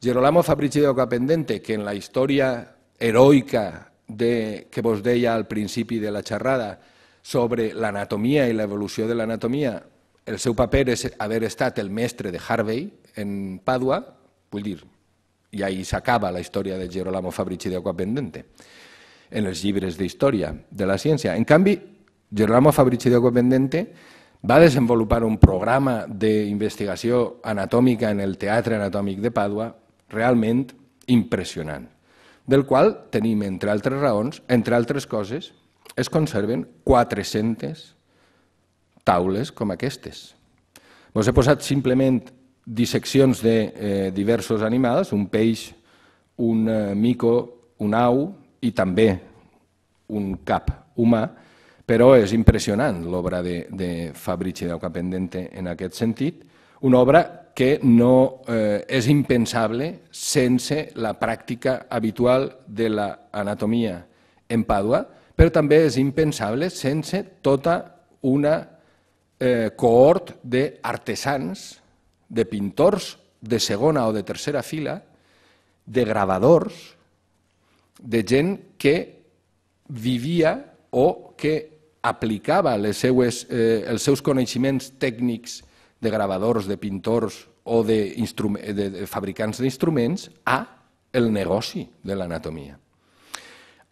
Girolamo Fabrici de Acquapendente, que en la història heroica que vos deia al principi de la xerrada sobre l'anatomia i l'evolució de l'anatomia, el seu paper és haver estat el mestre de Harvey en Pàdua, vull dir, i ahí s'acaba la història de Girolamo Fabrici de Acquapendente, en els llibres d'història de la ciència. En canvi, Girolamo Fabrici de Acquapendente va desenvolupar un programa d'investigació anatòmica en el Teatre Anatòmic de Pàdua realment impressionant, del qual tenim, entre altres raons, entre altres coses, es conserven 400 taules com aquestes. Vos he posat simplement disseccions de diversos animals, un peix, un mico, un au i també un cap humà, però és impressionant l'obra de Fabrici de Acquapendente en aquest sentit, una obra que no és impensable sense la pràctica habitual de l'anatomia en Pàdua, però també és impensable sense tota una cohort d'artesans, de pintors de segona o de tercera fila, de gravadors, de gent que vivia o que aplicava els seus coneixements tècnics de gravadors, de pintors o de fabricants d'instruments al negoci de l'anatomia.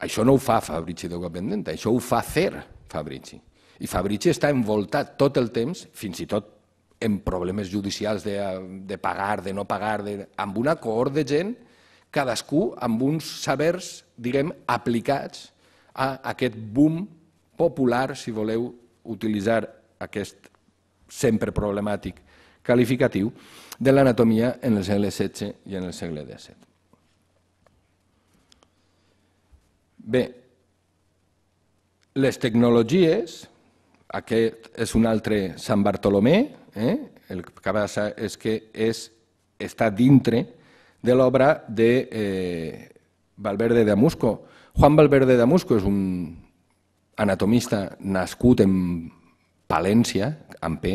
Això no ho fa Fabrici de Acquapendente, això ho fa fer Fabrici. I Fabrici està envoltat tot el temps, fins i tot en problemes judicials de pagar, de no pagar, amb una cohort de gent, cadascú amb uns sabers, diguem, aplicats a aquest boom popular, si voleu utilitzar aquest sempre problemàtic qualificatiu, de l'anatomia en el segle XVI i en el segle XVII. Bé, les tecnologies, aquest és un altre Sant Bartolomé, el que passa és que està dintre de l'obra de Valverde de Amusco. Juan Valverde de Amusco és un anatomista nascut en Palència, amb P,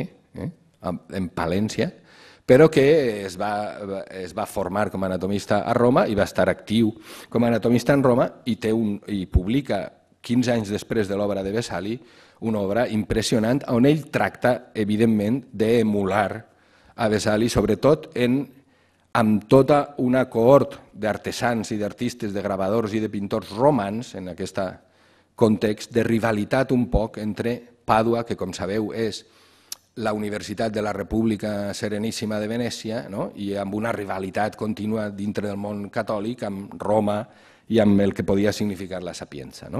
en Palència, però que es va formar com a anatomista a Roma i va estar actiu com a anatomista en Roma i publica 15 anys després de l'obra de Vesali una obra impressionant on ell tracta, evidentment, d'emular a Vesali, sobretot amb tota una cohort d'artesans i d'artistes, de gravadors i de pintors romans, en aquest context de rivalitat un poc entre Pàdua, que com sabeu és la Universitat de la República Sereníssima de Venècia, i amb una rivalitat contínua dintre del món catòlic amb Roma i amb el que podia significar la Sapienza.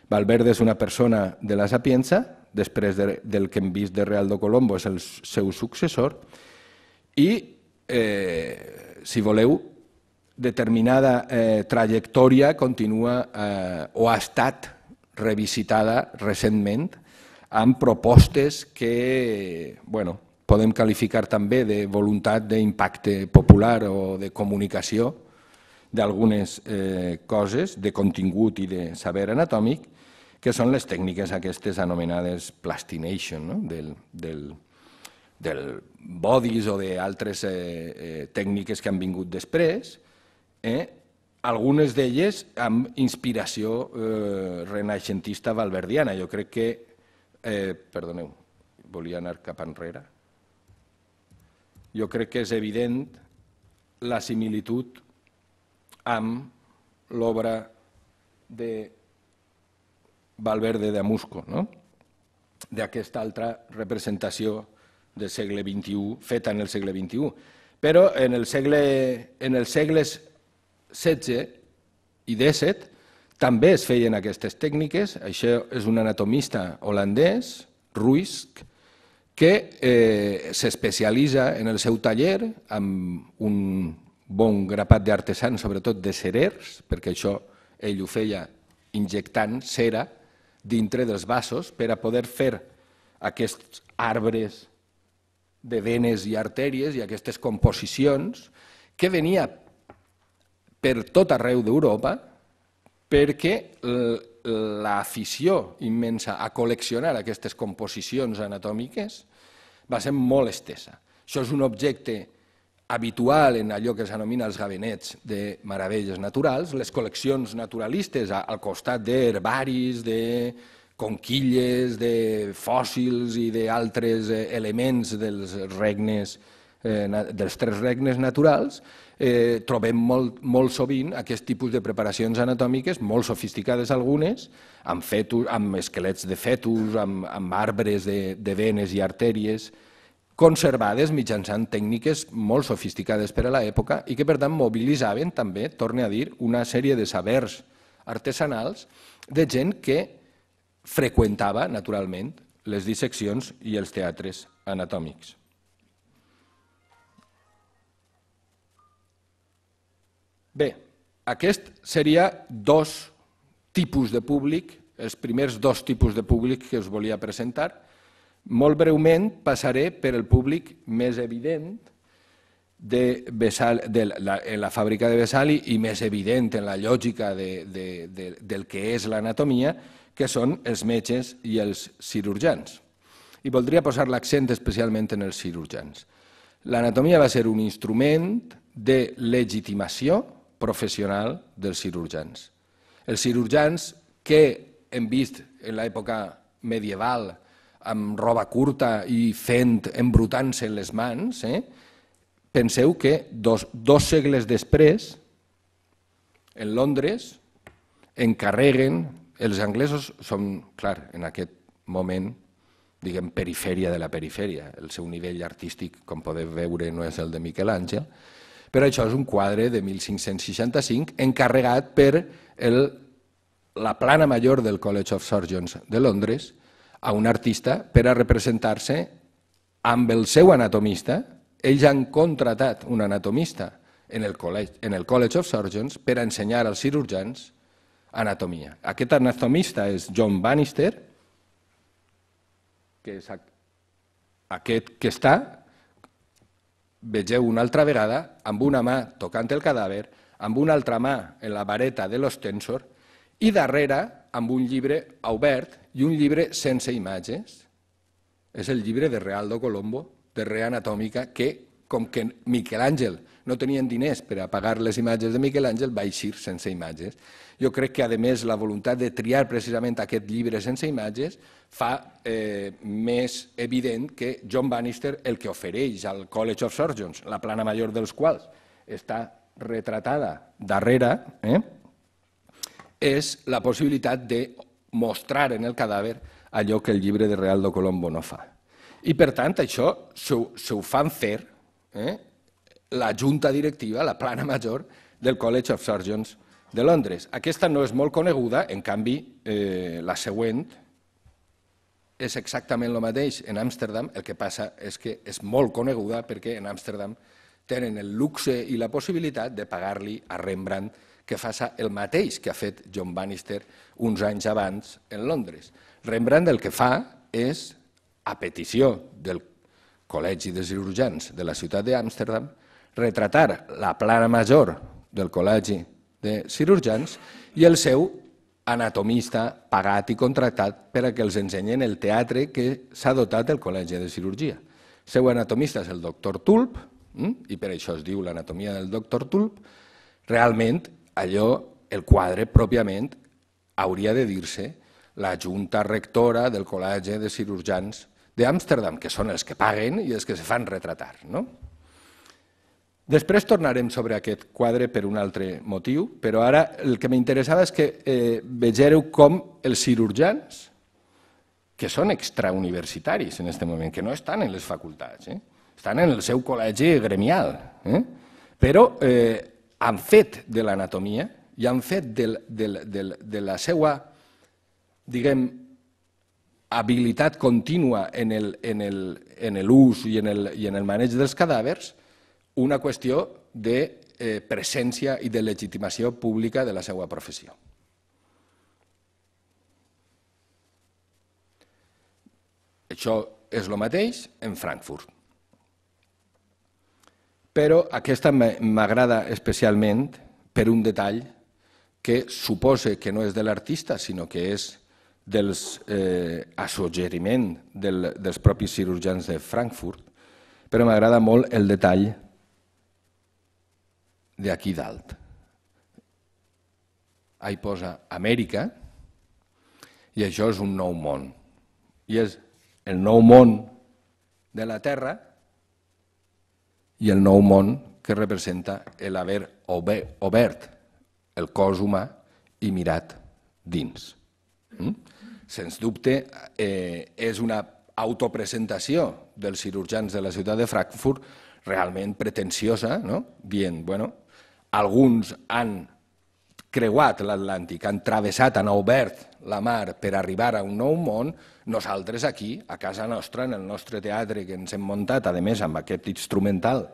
Valverde és una persona de la Sapienza, després del que hem vist de Realdo Colombo és el seu successor, i, si voleu, determinada trajectòria continua o ha estat revisitada recentment amb propostes que podem qualificar també de voluntat d'impacte popular o de comunicació d'algunes coses, de contingut i de saber anatòmic, que són les tècniques aquestes anomenades plastination, del bodies o d'altres tècniques que han vingut després, algunes d'elles amb inspiració renaixentista valverdiana. Jo crec que, perdoneu, volia anar cap enrere. Jo crec que és evident la similitud amb l'obra de Valverde de Amusco, d'aquesta altra representació del segle XXI, feta en el segle XXI. Però en els segles XVI i XVII també es feien aquestes tècniques. Això és un anatomista holandès, Ruisk, que s'especialitza en el seu taller amb un bon grapat d'artesans, sobretot de cerers, perquè això ell ho feia injectant cera dintre dels vasos per a poder fer aquests arbres de venes i artèries i aquestes composicions que venia per tot arreu d'Europa perquè l'afició immensa a col·leccionar aquestes composicions anatòmiques va ser molt estesa. Això és un objecte habitual en allò que s'anomina els gabinets de meravelles naturals, les col·leccions naturalistes al costat d'herbaris, de conquilles, de fòssils i d'altres elements dels regnes, dels 3 regnes naturals, trobem molt sovint aquest tipus de preparacions anatòmiques, molt sofisticades algunes, amb esquelets de fetus, amb arbres de venes i artèries, conservades mitjançant tècniques molt sofisticades per a l'època i que per tant mobilitzaven també, torne a dir, una sèrie de sabers artesanals de gent que freqüentava naturalment les disseccions i els teatres anatòmics. Bé, aquest seria 2 tipus de públic, els primers 2 tipus de públic que us volia presentar. Molt breument passaré per el públic més evident en la fàbrica de Vesali i més evident en la lògica del que és l'anatomia, que són els metges i els cirurgians. I voldria posar l'accent especialment en els cirurgians. L'anatomia va ser un instrument de legitimació professional dels cirurgians. Els cirurgians que hem vist en l'època medieval amb roba curta i embrutant-se les mans, penseu que 2 segles després, en Londres, encarreguen, els anglesos són, clar, en aquest moment, diguem, perifèria de la perifèria. El seu nivell artístic, com podeu veure, no és el de Miquel Àngel, però això és un quadre de 1565 encarregat per la plana major del College of Surgeons de Londres a un artista per a representar-se amb el seu anatomista. Ells han contratat un anatomista en el College of Surgeons per a ensenyar als cirurgians anatomia. Aquest anatomista és John Bannister, que és aquest que està, vegeu una altra vegada, amb una mà tocant el cadàver, amb una altra mà en la vareta de l'ostensor i darrere amb un llibre obert i un llibre sense imatges. És el llibre de Realdo Colombo, de Re Anatòmica, que, com que Miquel Àngel no tenien diners per a pagar les imatges de Miquel Àngel, va eixir sense imatges. Jo crec que, a més, la voluntat de triar precisament aquest llibre sense imatges fa més evident que John Bannister el que ofereix al College of Surgeons, la plana major dels quals està retratada darrere, és la possibilitat de mostrar en el cadàver allò que el llibre de Realdo Colombo no fa. I, per tant, això s'ho fan fer la junta directiva, la plana major del College of Surgeons de Londres. Aquesta no és molt coneguda, en canvi, la següent és exactament el mateix en Amsterdam, el que passa és que és molt coneguda perquè en Amsterdam tenen el luxe i la possibilitat de pagar-li a Rembrandt que faça el mateix que ha fet John Bannister uns anys abans en Londres. Rembrandt el que fa és, a petició del Col·legi de Cirurgians de la ciutat d'Amsterdam, retratar la plana major del Col·legi de Cirurgians i el seu anatomista pagat i contractat per a que els ensenyen el teatre que s'ha dotat el Col·legi de Cirurgia. El seu anatomista és el doctor Tulp, i per això es diu l'anatomia del doctor Tulp. Realment, el quadre pròpiament hauria de dir-se la junta rectora del Col·legi de Cirurgians d'Amsterdam, que són els que paguen i els que se fan retratar. Després tornarem sobre aquest quadre per un altre motiu, però ara el que m'interessava és que vegeu com els cirurgians, que són extrauniversitaris en aquest moment, que no estan en les facultats, estan en el seu col·legi gremial, però han fet de l'anatomia i han fet de la seva, diguem, habilitat contínua en l'ús i en el maneig dels cadàvers una qüestió de presència i de legitimació pública de la seva professió. Això és el mateix en Frankfurt. Però aquesta m'agrada especialment per un detall que suposa que no és de l'artista, sinó que és del assuggeriment dels propis cirurgians de Frankfurt, però m'agrada molt el detall d'aquí dalt. Ahí posa Amèrica, i això és un nou món. I és el nou món de la Terra i el nou món que representa l'haver obert el cos humà i mirat dins. Sens dubte, és una autopresentació dels cirurgians de la ciutat de Frankfurt realment pretensiosa, dient, bueno, alguns han creuat l'Atlàntic, han travessat, han obert la mar per arribar a un nou món, nosaltres aquí, a casa nostra, en el nostre teatre que ens hem muntat, a més amb aquest instrumental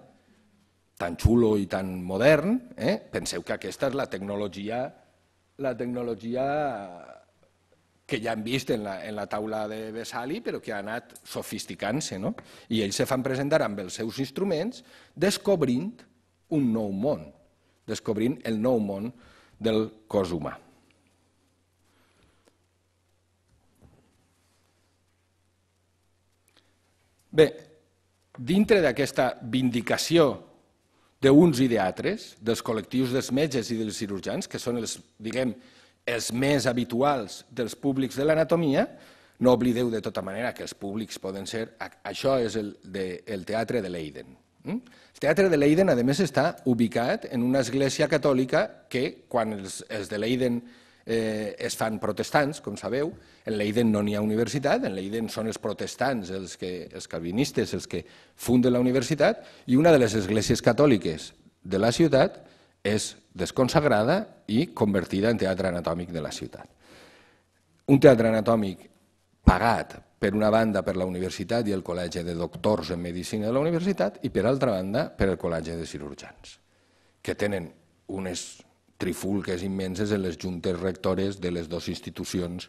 tan xulo i tan modern, penseu que aquesta és la tecnologia que ja hem vist en la taula de Vesali, però que ha anat sofisticant-se, i ells se fan presentar amb els seus instruments descobrint un nou món, descobrint el nou món del cos humà. Bé, dintre d'aquesta vindicació d'uns i d'altres, dels col·lectius dels metges i dels cirurgians, que són els més habituals dels públics de l'anatomia, no oblideu de tota manera que els públics poden ser... Això és el teatre de Leiden. El teatre de Leiden, a més, està ubicat en una església catòlica que, quan els de Leiden es fan protestants, com sabeu, en Leiden no n'hi ha universitat, en Leiden són els protestants, els calvinistes, els que funden la universitat, i una de les esglésies catòliques de la ciutat és desconsagrada i convertida en teatre anatòmic de la ciutat. Un teatre anatòmic pagat per una banda per la universitat i el Col·legi de Doctors en Medicina de la universitat i per altra banda per el Col·legi de Cirurgians, que tenen unes trifulques immenses en les juntes rectores de les dues institucions,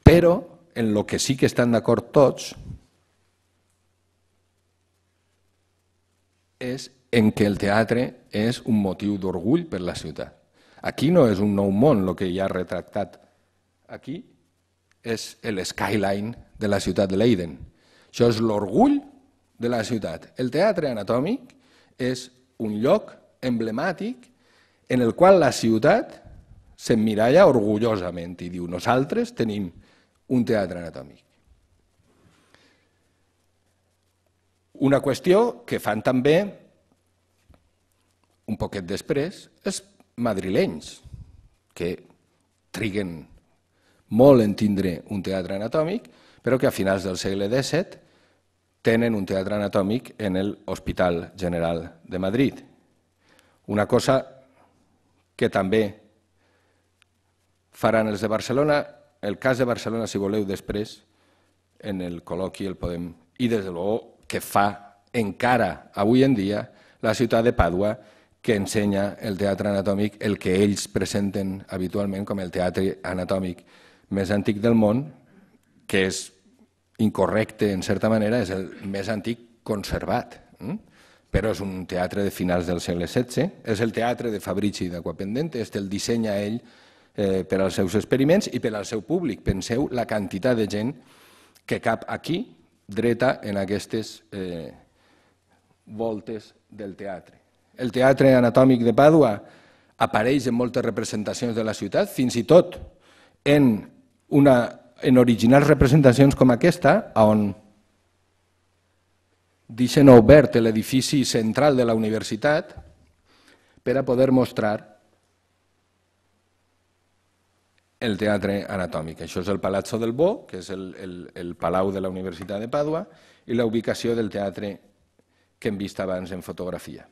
però en el que sí que estan d'acord tots és en que el teatre és un motiu d'orgull per la ciutat. Aquí no és un nou món, el que hi ha retractat aquí és l'skyline de la ciutat de Leiden. Això és l'orgull de la ciutat. El teatre anatòmic és un lloc emblemàtic en el qual la ciutat s'emmiralla orgullosament i diu nosaltres tenim un teatre anatòmic. Una qüestió que fan també un poquet després els madrilenys, que triguen molt en tindre un teatre anatòmic, però que a finals del segle XVII tenen un teatre anatòmic en l'Hospital General de Madrid. Una cosa que també faran els de Barcelona, el cas de Barcelona, si voleu, després, en el col·loqui el podem... I, des de luego, que fa encara avui en dia la ciutat de Pàdua, que ensenya el teatre anatòmic, el que ells presenten habitualment com el teatre anatòmic més antic del món, que és incorrecte en certa manera, és el més antic conservat, però és un teatre de finals del segle XVI, és el teatre de Fabrici d'Acquapendente, el dissenya ell per als seus experiments i per al seu públic. Penseu la quantitat de gent que cap aquí, dreta en aquestes voltes del teatre. El teatre anatòmic de Pàdua apareix en moltes representacions de la ciutat, fins i tot en originals representacions com aquesta, on deixen obert l'edifici central de la universitat per a poder mostrar el teatre anatòmic. Això és el Palazzo del Bo, que és el palau de la Universitat de Pàdua, i la ubicació del teatre que hem vist abans en fotografia.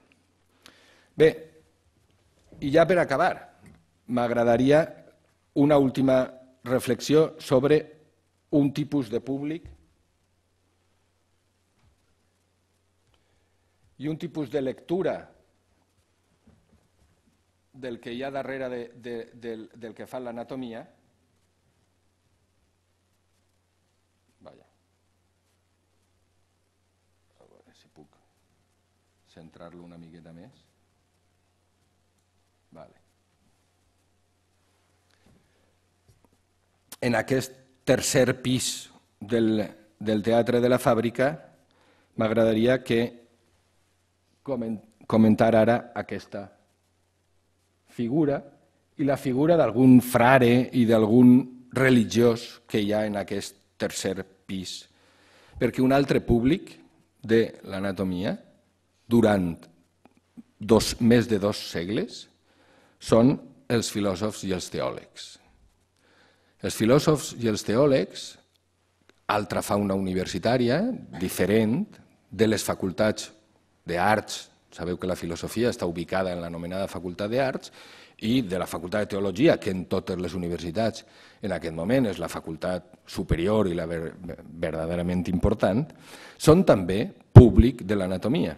Bé, i ja per acabar, m'agradaria una última reflexió sobre un tipus de públic i un tipus de lectura del que hi ha darrere del que fa l'anatomia. A veure si puc centrar-lo una miqueta més. Vale. en aquest tercer pis del Teatre de la Fàbrica m'agradaria que comentar ara aquesta figura i la figura d'algun frare i d'algun religiós que hi ha en aquest tercer pis, perquè un altre públic de l'anatomia durant més de 2 segles són els filòsofs i els teòlegs. Els filòsofs i els teòlegs, altra fauna universitària, diferent de les facultats d'arts. Sabeu que la filosofia està ubicada en l'anomenada Facultat d'Arts i de la Facultat de Teologia, que en totes les universitats en aquest moment és la facultat superior i la verdaderament important, són també públic de l'anatomia,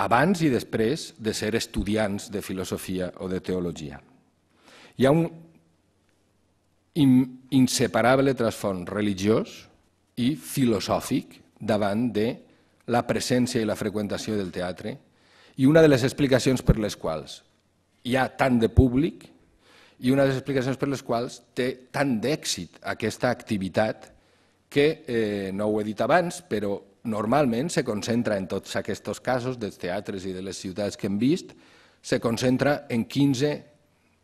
abans i després de ser estudiants de filosofia o de teologia. Hi ha un inseparable trasfons religiós i filosòfic davant de la presència i la freqüentació del teatre i una de les explicacions per les quals hi ha tant de públic i una de les explicacions per les quals té tant d'èxit aquesta activitat que, no ho he dit abans, però normalment se concentra en tots aquests casos dels teatres i de les ciutats que hem vist, se concentra en 15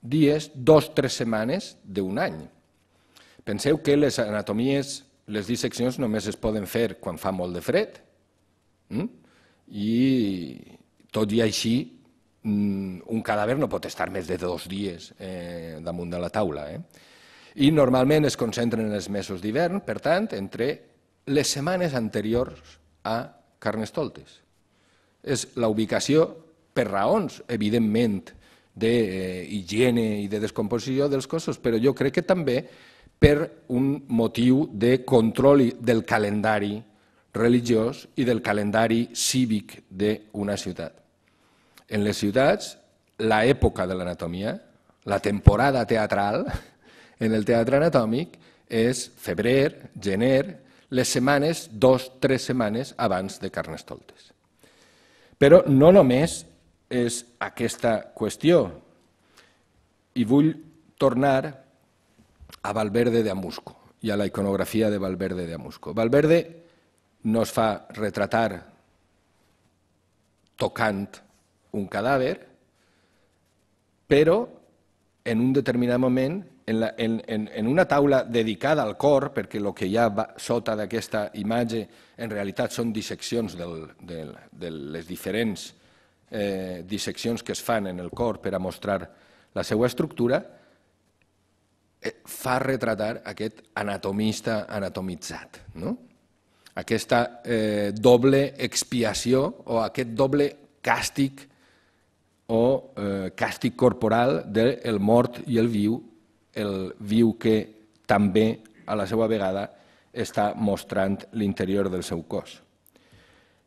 dies, 2 o 3 setmanes d'un any. Penseu que les anatomies, les disseccions només es poden fer quan fa molt de fred i tot i així un cadàver no pot estar més de 2 dies damunt de la taula. I normalment es concentren en els mesos d'hivern, per tant, entre les setmanes anteriors a Carnestoltes. És la ubicació, per raons, evidentment, d'higiene i de descomposició dels cossos, però jo crec que també per un motiu de control del calendari religiós i del calendari cívic d'una ciutat. En les ciutats, l'època de l'anatomia, la temporada teatral en el teatre anatòmic és febrer, gener, les setmanes, 2 o 3 setmanes abans de Carnestoltes. Però no només és aquesta qüestió, i vull tornar a Valverde de Amusco i a la iconografia de Valverde de Amusco. Valverde no es fa retratar tocant un cadàver, però en un determinat moment, en una taula dedicada al cor, perquè el que hi ha sota d'aquesta imatge en realitat són disseccions de les diferents disseccions que es fan en el cor per a mostrar la seva estructura, fa retratar aquest anatomista anatomitzat, aquesta doble expiació o aquest doble càstig o càstig corporal del mort i el viu que també a la seva vegada està mostrant l'interior del seu cos.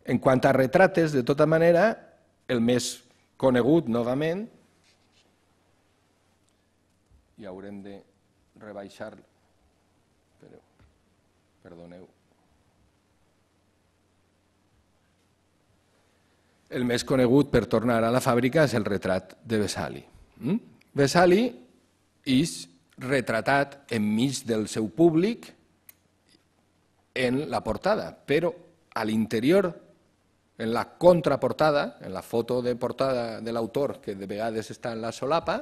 En quant a retrates, de tota manera, el més conegut, novament, i haurem de rebaixar, perdoneu, el més conegut per tornar a la fàbrica és el retrat de Vesali. Vesali és retratat enmig del seu públic en la portada, però a l'interior, en la contraportada, en la foto de portada de l'autor, que de vegades està en la solapa,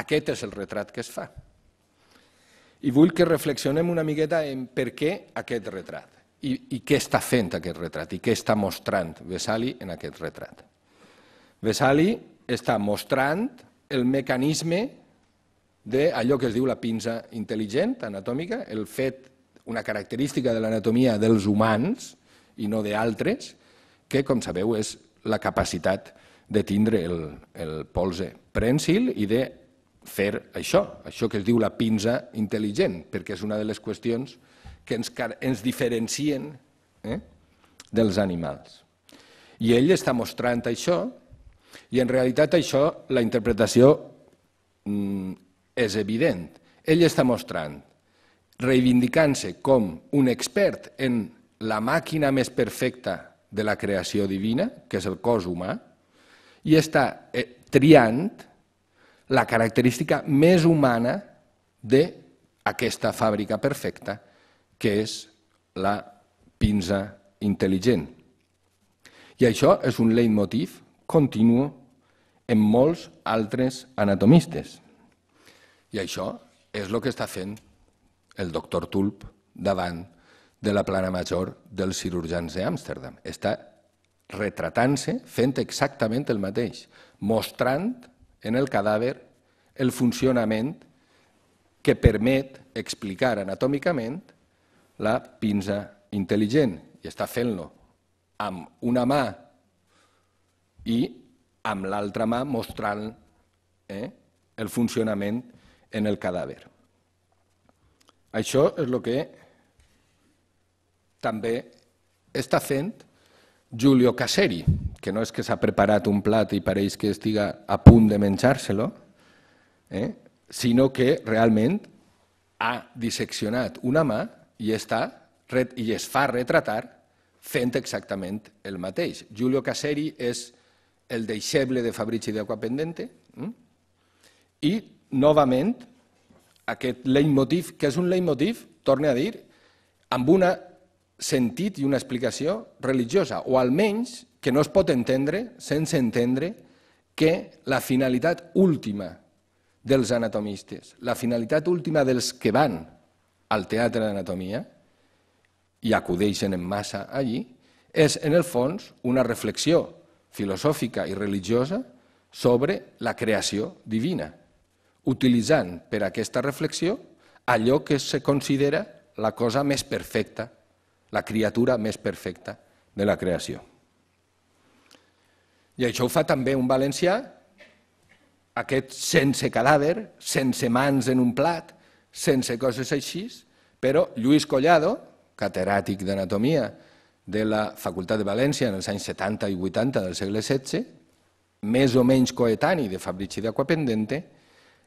aquest és el retrat que es fa. I vull que reflexionem una miqueta en per què aquest retrat. I què està fent aquest retrat i què està mostrant Vesali en aquest retrat. Vesali està mostrant el mecanisme d'allò que es diu la pinça intel·ligent anatòmica, el fet, una característica de l'anatomia dels humans i no d'altres, que, com sabeu, és la capacitat de tindre el polze prènsil i de fer això que es diu la pinça intel·ligent, perquè és una de les qüestions que ens diferencien dels animals. I ell està mostrant això, i en realitat això, la interpretació és evident. Ell està mostrant, reivindicant-se com un expert en la màquina més perfecta de la creació divina, que és el cos humà, i està triant la característica més humana de aquesta fàbrica perfecta que és la pinça intel·ligent. I això és un leitmotiv continu en molts altres anatomistes. I això és el que està fent el doctor Tulp davant de la plana major dels cirurgians d'Amsterdam. Està retratant-se, fent exactament el mateix, mostrant en el cadàver el funcionament que permet explicar anatòmicament la pinça intel·ligent. I està fent-lo amb una mà i amb l'altra mà mostrant el funcionament en el cadàver. Això és el que també està fent Giulio Casseri, que no és que s'ha preparat un plat i pareix que estiga a punt de menjar-se-lo, sinó que realment ha disseccionat una mà i es fa retratar fent exactament el mateix. Giulio Casseri és el deixeble de Fabrici de Acquapendente i, novament, aquest leitmotiv, que és un leitmotiv, torne a dir, amb un sentit i una explicació religiosa, o almenys que no es pot entendre sense entendre que la finalitat última dels anatomistes, la finalitat última dels que van al teatre d'anatomia i acudeixen en massa allí, és, en el fons, una reflexió filosòfica i religiosa sobre la creació divina, utilitzant per a aquesta reflexió allò que se considera la cosa més perfecta, la criatura més perfecta de la creació. I això ho fa també un valencià, aquest sense cadàver, sense mans en un plat, sense coses així, però Lluís Collado, catedràtic d'anatomia de la Facultat de València en els anys 70 i 80 del segle XVI, més o menys coetani de Fabrici de Acquapendente,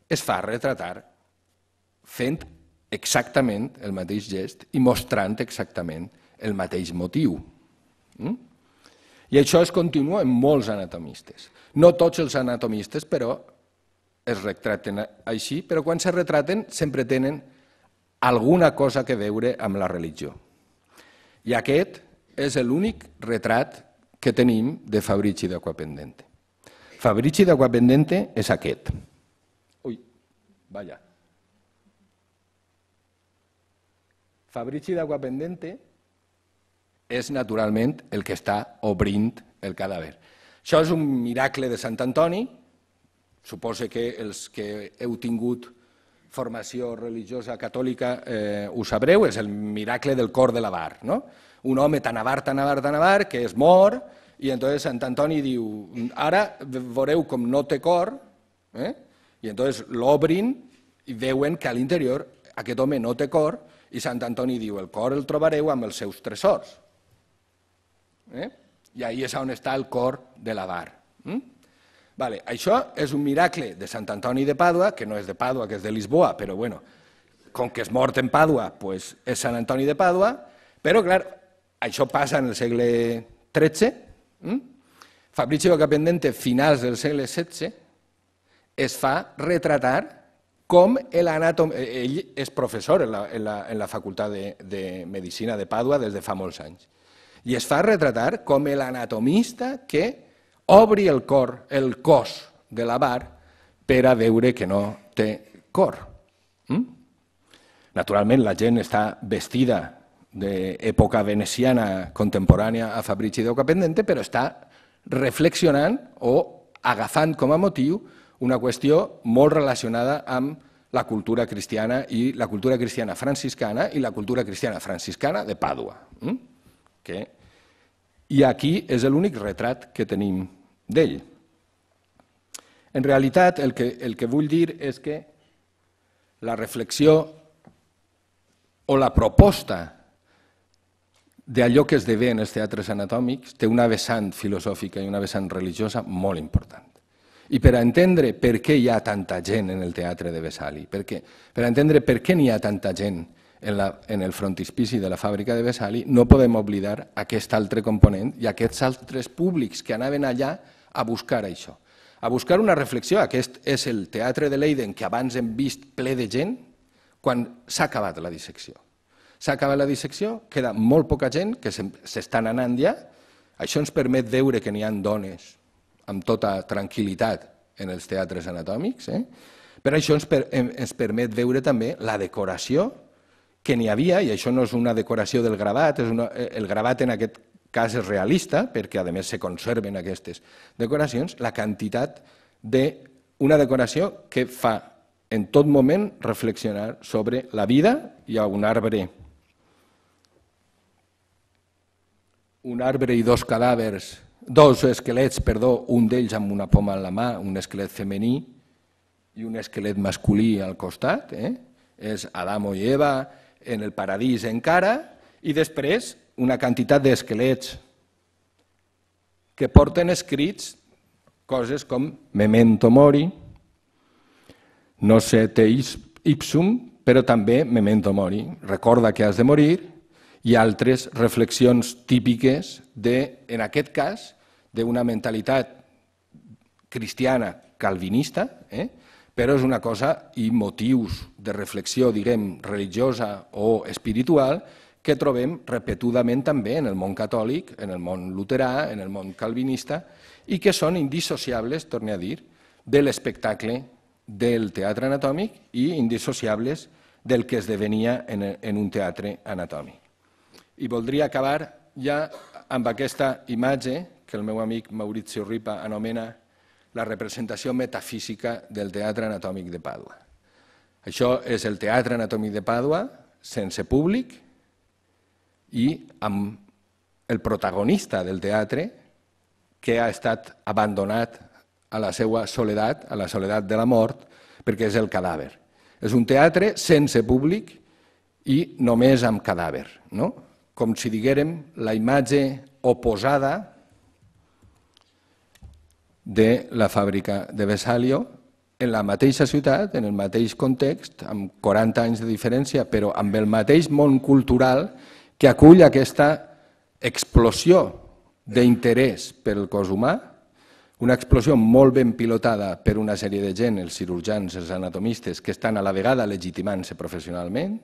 es fa retratar fent exactament el mateix gest i mostrant exactament el mateix motiu. I això es continua en molts anatomistes. No tots els anatomistes, però, es retraten així, però quan se retraten sempre tenen alguna cosa a veure amb la religió. I aquest és l'únic retrat que tenim de Fabrici de Acquapendente. Fabrici de Acquapendente és aquest. Ui, vaja. Fabrici de Acquapendente és naturalment el que està obrint el cadàver. Això és un miracle de Sant Antoni, suposo que els que heu tingut formació religiosa catòlica ho sabreu, és el miracle del cor de l'Avar. Un home tan avar, que es mor, i entonces Sant Antoni diu, ara veureu com no té cor, i entonces l'obrin i veuen que a l'interior aquest home no té cor, i Sant Antoni diu, el cor el trobareu amb els seus tresors. I ahí és on està el cor de l'Avar. Això és un miracle de Sant Antoni de Pàdua, que no és de Pàdua, que és de Lisboa, però bueno, com que és mort en Pàdua, és Sant Antoni de Pàdua, però clar, això passa en el segle XIII. Fabrici de Acquapendente, finals del segle XVI, es fa retratar com l'anàtom... Ell és professor en la Facultat de Medicina de Pàdua des de fa molts anys. I es fa retratar com l'anatomista que obri el cos de l'Avar per a veure que no té cor. Naturalment, la gent està vestida d'època veneciana contemporània a Fabrici de Acquapendente, però està reflexionant o agafant com a motiu una qüestió molt relacionada amb la cultura cristiana i la cultura cristiana franciscana i la cultura cristiana franciscana de Pàdua. I aquí és l'únic retrat que tenim d'ell. En realitat, el que vull dir és que la reflexió o la proposta d'allò que esdevé en els teatres anatòmics té una vessant filosòfica i una vessant religiosa molt important. I per entendre per què hi ha tanta gent en el teatre de Vesali, per entendre per què n'hi ha tanta gent en el frontispici de la fàbrica de Vesali, no podem oblidar aquest altre component i aquests altres públics que anaven allà a buscar això, a buscar una reflexió. Aquest és el teatre de Leiden que abans hem vist ple de gent, quan s'ha acabat la dissecció. S'ha acabat la dissecció, queda molt poca gent que s'estan anant ja. Això ens permet veure que n'hi ha dones amb tota tranquil·litat en els teatres anatòmics. Per això ens permet veure també la decoració que n'hi havia, i això no és una decoració del gravat, el gravat en aquest cas és realista, perquè a més se conserven aquestes decoracions, la quantitat d'una decoració que fa en tot moment reflexionar sobre la vida. Hi ha un arbre i dos cadàvers, dos esquelets, un d'ells amb una poma en la mà, un esquelet femení i un esquelet masculí al costat, és Adamo i Eva en el paradís encara, i després una quantitat d'esquelets que porten escrits coses com memento mori, no se te ipsum, però també memento mori, recorda que has de morir, i altres reflexions típiques en aquest cas, d'una mentalitat cristiana calvinista, però és una cosa i motius de reflexió, diguem, religiosa o espiritual que trobem repetudament també en el món catòlic, en el món luterà, en el món calvinista, i que són indissociables, torno a dir, de l'espectacle del teatre anatòmic i indissociables del que esdevenia en un teatre anatòmic. I voldria acabar ja amb aquesta imatge que el meu amic Maurizio Ripa anomena la representació metafísica del teatre anatòmic de Pàdua. Això és el teatre anatòmic de Pàdua sense públic i amb el protagonista del teatre que ha estat abandonat a la seva soledat, a la soledat de la mort, perquè és el cadàver. És un teatre sense públic i només amb cadàver, no? Com si diguérem la imatge oposada de la fàbrica de Vesalio en la mateixa ciutat, en el mateix context, amb 40 anys de diferència, però amb el mateix món cultural que acull aquesta explosió d'interès pel cos humà, una explosió molt ben pilotada per una sèrie de gent, els cirurgians, els anatomistes, que estan a la vegada legitimant-se professionalment,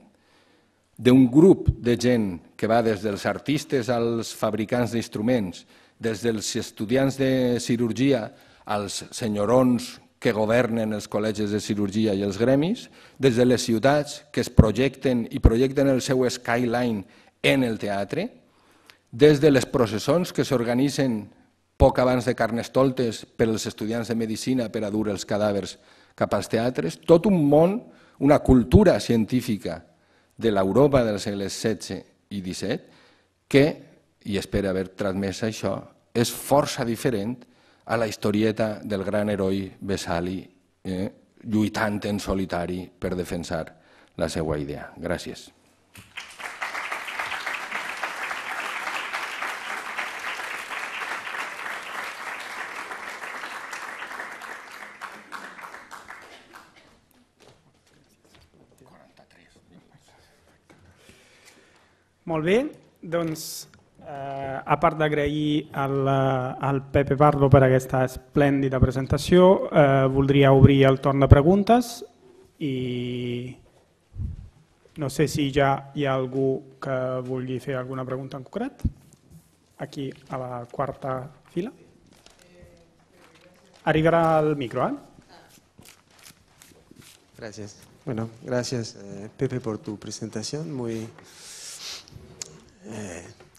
d'un grup de gent que va des dels artistes als fabricants d'instruments, des dels estudiants de cirurgia als senyorons que governen els col·legis de cirurgia i els gremis, des de les ciutats que es projecten i projecten el seu skyline en el teatre, des de les processons que s'organitzen poc abans de Carnestoltes per als estudiants de medicina per a dur els cadàvers cap als teatres, tot un món, una cultura científica de l'Europa dels segles XVI i XVII que, i espero haver transmès això, és força diferent a la historieta del gran heroi Vesali lluitant en solitari per defensar la seva idea. Gràcies. Molt bé, doncs a part d'agrair al Pepe Pardo per aquesta esplèndida presentació, voldria obrir el torn de preguntes i no sé si ja hi ha algú que vulgui fer alguna pregunta en concret. Aquí a la quarta fila. Arribará el micro, ¿eh? Gracias. Bueno, gracias Pepe por tu presentación, muy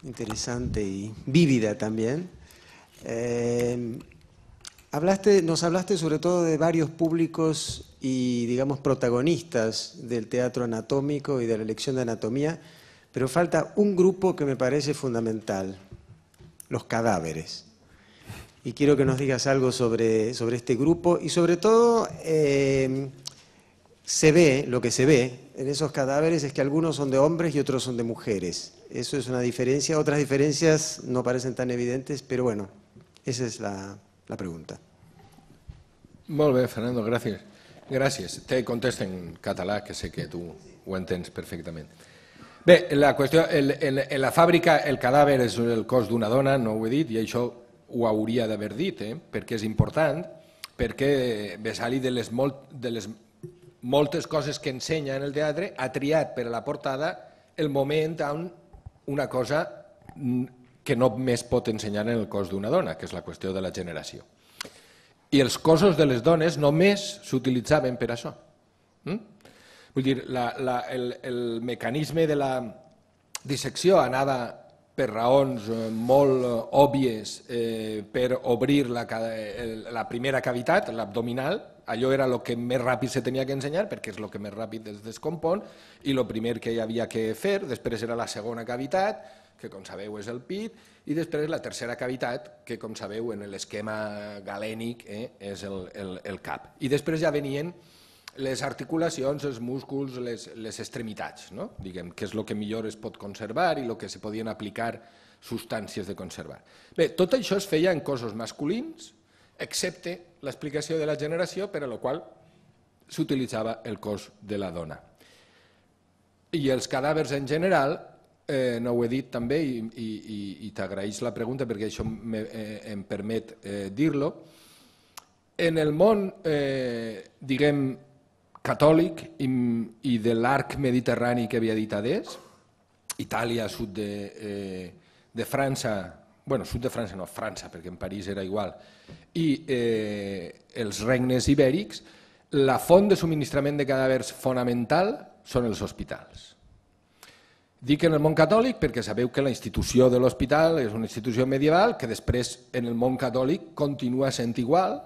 interesante y vívida también. Nos hablaste sobre todo de varios públicos y, digamos, protagonistas del teatro anatómico y de la elección de anatomía, pero falta un grupo que me parece fundamental, los cadáveres. Y quiero que nos digas algo sobre este grupo y sobre todo lo que se ve en esos cadáveres es que algunos son de hombres y otros son de mujeres. Eso es una diferencia. Otras diferencias no parecen tan evidentes, pero bueno, esa és la pregunta. Molt bé, Fernando, gràcies. Gràcies. Te contesto en català, que sé que tu ho entens perfectament. Bé, la qüestió, en la fàbrica el cadàver és el cos d'una dona, no ho he dit, i això ho hauria d'haver dit, perquè és important, perquè Vesali de les moltes coses que ensenya en el teatre, ha triat per a la portada el moment on una cosa que no més pot ensenyar en el cos d'una dona, que és la qüestió de la generació. I els cossos de les dones només s'utilitzaven per això. Vull dir, el mecanisme de la dissecció anava per raons molt òbvies per obrir la primera cavitat, l'abdominal. Allò era el que més ràpid se tenia que ensenyar perquè és el que més ràpid es descompon i el primer que hi havia que fer. Després era la segona cavitat, que com sabeu és el pit, i després la tercera cavitat, que com sabeu en l'esquema galènic és el cap. I després ja venien les articulacions, els músculs, les extremitats, diguem, que és el que millor es pot conservar i el que se podien aplicar substàncies de conservar. Bé, tot això es feia en cossos masculins, excepte l'explicació de la generació, per a la qual s'utilitzava el cos de la dona. I els cadàvers en general, no ho he dit també, i t'agraeix la pregunta perquè això em permet dir-lo, en el món, diguem, catòlic i de l'arc mediterrani que havia dit Adés, Itàlia, sud de França, bueno, sud de França no, França, perquè en París era igual, i els regnes ibèrics, la font de subministrament de cadàvers fonamental són els hospitals. Dic en el món catòlic perquè sabeu que la institució de l'hospital és una institució medieval que després en el món catòlic continua sent igual,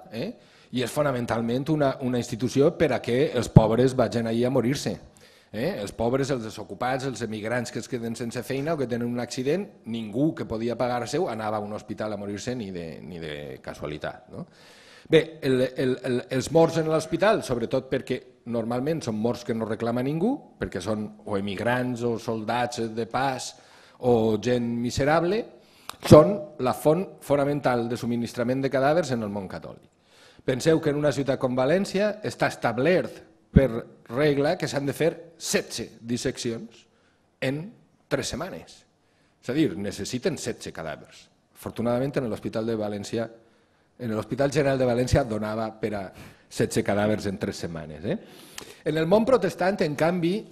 i és fonamentalment una institució per a que els pobres vagin allà a morir-se. Els pobres, els desocupats, els emigrants que es queden sense feina o que tenen un accident, ningú que podia pagar-se-ho anava a un hospital a morir-se ni de casualitat. Bé, els morts en l'hospital, sobretot perquè normalment són morts que no reclama ningú, perquè són o emigrants o soldats de pas o gent miserable, són la font fonamental de subministrament de cadàvers en el món catòlic. Penseu que en una ciutat com València està establert per regla que s'han de fer 16 disseccions en 3 setmanes. És a dir, necessiten 16 cadàvers. Afortunadament en l'Hospital de València, en l'Hospital General de València donava per a 16 cadàvers en 3 setmanes. En el món protestant, en canvi,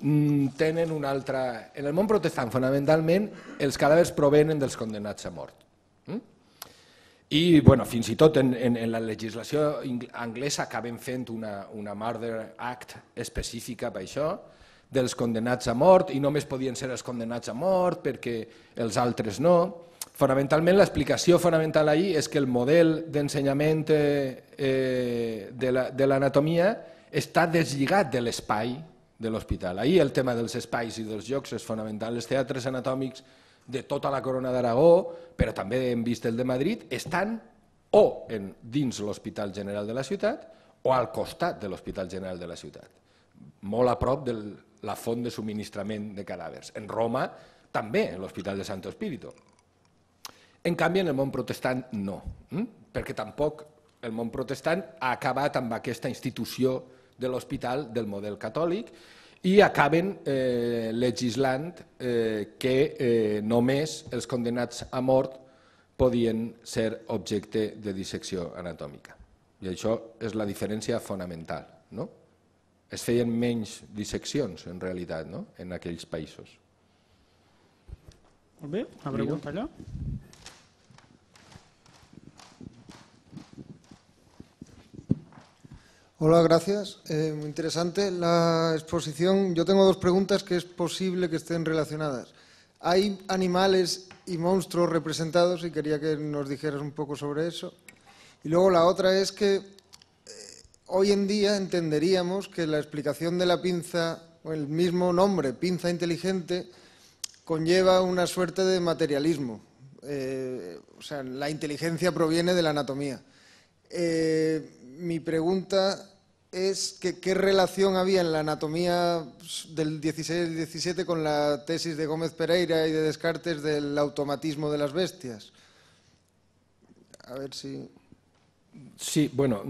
tenen una altra... En el món protestant, fonamentalment, els cadàvers provenen dels condemnats a mort. I fins i tot en la legislació anglesa acaben fent una Murder Act específica per això, dels condemnats a mort, i només podien ser els condemnats a mort perquè els altres no. Fonamentalment, l'explicació fonamental ahir és que el model d'ensenyament de l'anatomia està deslligat de l'espai de l'hospital. Ahir el tema dels espais i dels llocs és fonamental. Els teatres anatòmics de tota la Corona d'Aragó, però també hem vist el de Madrid, estan o dins l'Hospital General de la ciutat o al costat de l'Hospital General de la ciutat, molt a prop de la font de subministrament de cadàvers. En Roma també, en l'Hospital de Santo Espíritu. En canvi, en el món protestant no, perquè tampoc el món protestant ha acabat amb aquesta institució de l'hospital del model catòlic i acaben legislant que només els condemnats a mort podien ser objecte de dissecció anatòmica. I això és la diferència fonamental. Es feien menys disseccions, en realitat, en aquells països. Molt bé, una pregunta allà. Hola, gracias. Muy interesante la exposición. Yo tengo 2 preguntas que es posible que estén relacionadas. Hay animales y monstruos representados y quería que nos dijeras un poco sobre eso. Y luego la otra es que hoy en día entenderíamos que la explicación de la pinza, o el mismo nombre, pinza inteligente, conlleva una suerte de materialismo. O sea, la inteligencia proviene de la anatomía. Mi pregunta es que qué relación había en la anatomía del 16 y 17 con la tesis de Gómez Pereira y de Descartes del automatismo de las bestias. A ver si... Sí, bueno,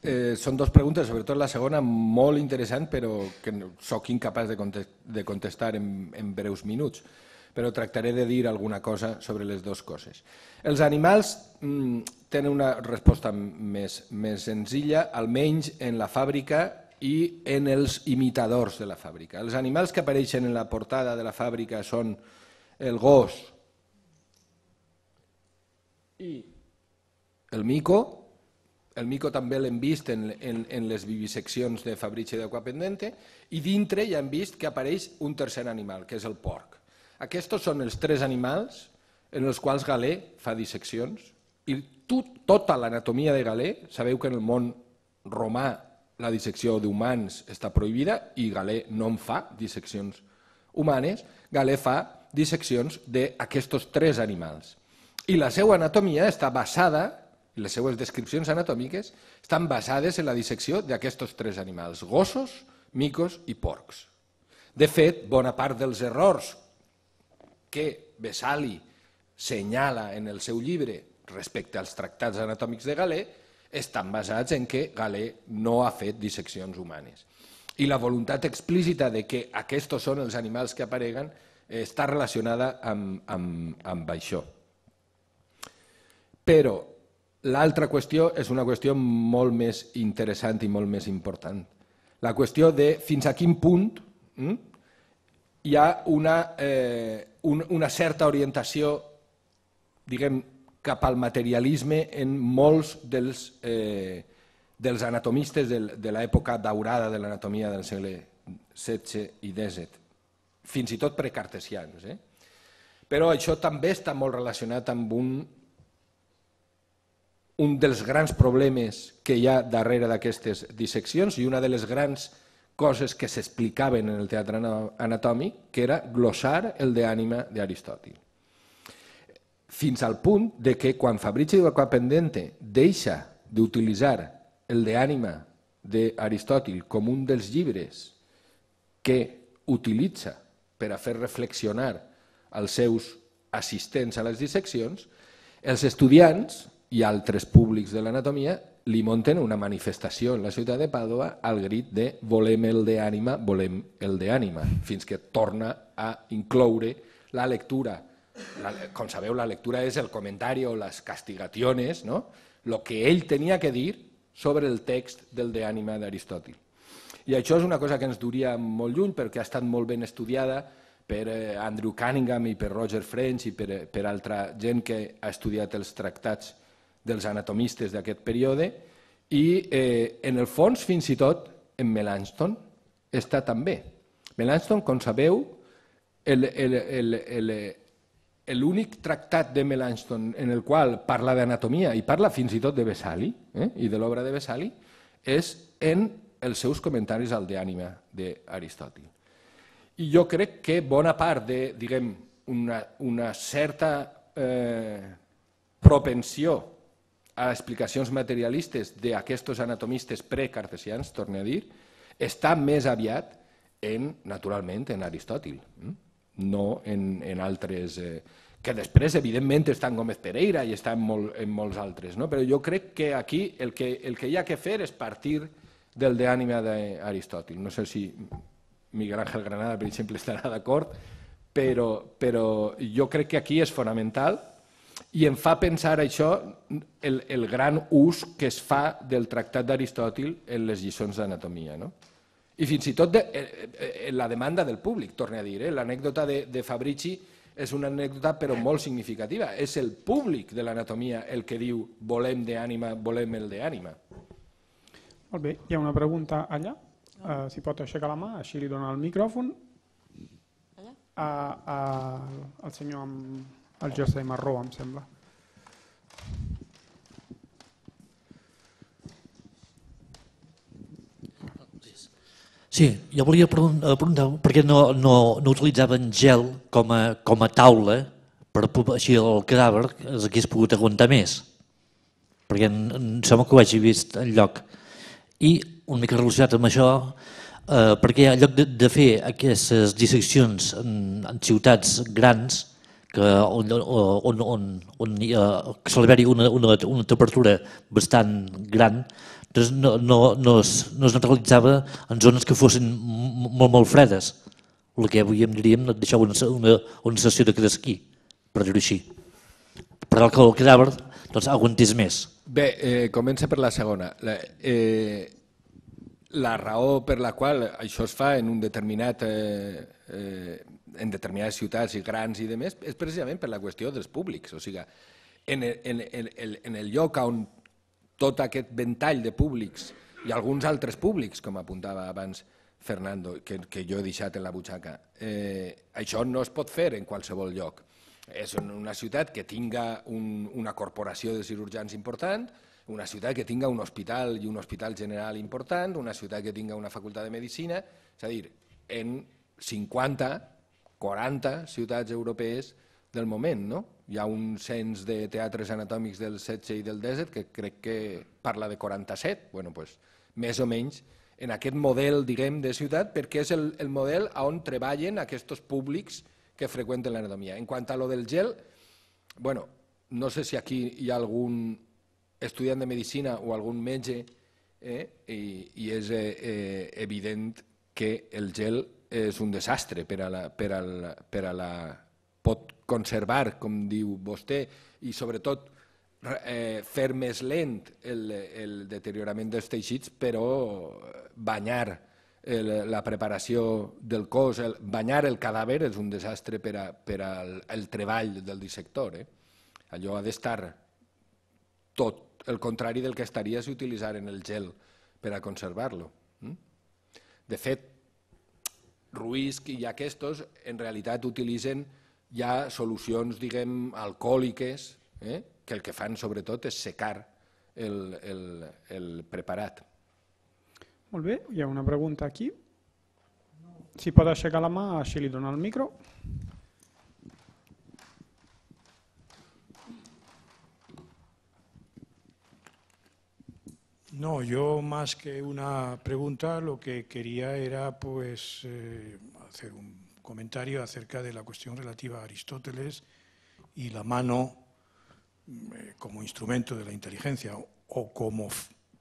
són 2 preguntes, sobretot la segona molt interessant, però que sóc incapaç de contestar en breus minuts. Però tractaré de dir alguna cosa sobre les 2 coses. Els animals tenen una resposta més senzilla, almenys en la fàbrica i en els imitadors de la fàbrica. Els animals que apareixen en la portada de la fàbrica són el gos i el mico. El mico també l'hem vist en les viviseccions de Fabrici de Acquapendente, i dintre ja hem vist que apareix un tercer animal, que és el porc. Aquests són els tres animals en els quals Galè fa disseccions, i tota l'anatomia de Galè, sabeu que en el món romà la dissecció d'humans està prohibida i Galè no en fa disseccions humanes, Galè fa disseccions d'aquests tres animals. I la seva anatomia està basada, les seues descripcions anatòmiques estan basades en la dissecció d'aquests tres animals, gossos, micos i porcs. De fet, bona part dels errors que Vesali senyala en el seu llibre respecte als tractats anatòmics de Galè estan basats en que Galè no ha fet disseccions humanes. I la voluntat explícita de que aquests són els animals que apareguen està relacionada amb això. Però l'altra qüestió és una qüestió molt més interessant i molt més important. La qüestió de fins a quin punt hi ha una certa orientació, diguem, cap al materialisme en molts dels anatomistes de l'època daurada de l'anatomia del segle XVI i XVII, fins i tot precartesians. Però això també està molt relacionat amb un dels grans problemes que hi ha darrere d'aquestes disseccions i una de les grans coses que s'explicaven en el teatre anatòmic, que era glossar el de ànima d'Aristòtil. Fins al punt de que quan Fabrici de Acquapendente deixa d'utilitzar el de ànima d'Aristòtil com un dels llibres que utilitza per a fer reflexionar els seus assistents a les disseccions, els estudiants i altres públics de l'anatomia li munten una manifestació en la ciutat de Pàdua al crit de volem el de ànima, volem el de ànima, fins que torna a incloure la lectura. Com sabeu, la lectura és el comentari o les castigaciones, el que ell tenia que dir sobre el text del de ànima d'Aristòtil. I això és una cosa que ens duria molt lluny perquè ha estat molt ben estudiada per Andrew Cunningham i per Roger French i per altra gent que ha estudiat els tractats dels anatomistes d'aquest període, i en el fons, fins i tot, en Melanchthon està també. Melanchthon, com sabeu, l'únic tractat de Melanchthon en el qual parla d'anatomia i parla fins i tot de Vesali i de l'obra de Vesali és en els seus comentaris al de ànima d'Aristòtil. I jo crec que bona part de, diguem, una certa propensió a explicacions materialistes d'aquests anatomistes precartesians, torno a dir, està més aviat, naturalment, en Aristòtil, no en altres, que després, evidentment, està en Gómez Pereira i està en molts altres. Però jo crec que aquí el que hi ha que fer és partir del de ànima d'Aristòtil. No sé si Miguel Ángel Granada, per exemple, estarà d'acord, però jo crec que aquí és fonamental i em fa pensar això el gran ús que es fa del tractat d'Aristòtil en les lliçons d'anatomia. I fins i tot la demanda del públic, torno a dir. L'anècdota de Fabrici és una anècdota però molt significativa. És el públic de l'anatomia el que diu volem de ànima, volem el de ànima. Molt bé, hi ha una pregunta allà. Si pot aixecar la mà, així li dona el micròfon. Al senyor amb el jersei marró, em sembla. Sí, jo volia preguntar per què no utilitzaven gel com a taula per així el cadàver s'hagués pogut aguantar més, perquè em sembla que ho hagi vist enlloc. I una mica relacionat amb això, perquè en lloc de fer aquestes disseccions en ciutats grans on sol haver-hi una temperatura bastant gran, doncs no es naturalitzava en zones que fossin molt fredes, el que avui en diríem deixar una sessió de cresquí, per dir-ho així. Per tant, que el cadàver doncs aguantés més. Bé, comença per la segona. La raó per la qual això es fa en determinades ciutats i grans i demés és precisament per la qüestió dels públics. O sigui, en el lloc on tot aquest ventall de públics i alguns altres públics, com apuntava abans Fernando, que jo he deixat en la butxaca, això no es pot fer en qualsevol lloc. És una ciutat que tinga una corporació de cirurgians important, una ciutat que tinga un hospital i un hospital general important, una ciutat que tinga una facultat de medicina, és a dir, en 50, 40 ciutats europees del moment, no? Hi ha un cens de teatres anatòmics del 16 i del 17 que crec que parla de 47, bueno, doncs, més o menys en aquest model, diguem, de ciutat, perquè és el model on treballen aquests públics que freqüenten l'anatomia. En quant a lo del gel, bueno, no sé si aquí hi ha algun estudiant de medicina o algun metge, i és evident que el gel és un desastre pot conservar, com diu vostè, i sobretot fer més lent el deteriorament dels teixits, però banyar la preparació del cos, banyar el cadàver és un desastre per al treball del dissector. Allò ha d'estar tot el contrari del que estaria si utilitzaren el gel per a conservar-lo. De fet, Ruiz i aquests en realitat utilitzen ja solucions, diguem, alcohòliques, que el que fan sobretot és secar el preparat. Molt bé, hi ha una pregunta aquí. Si pot aixecar la mà, així li dono el micro. No, yo más que una pregunta lo que quería era pues hacer un comentario acerca de la cuestión relativa a Aristóteles y la mano como instrumento de la inteligencia o como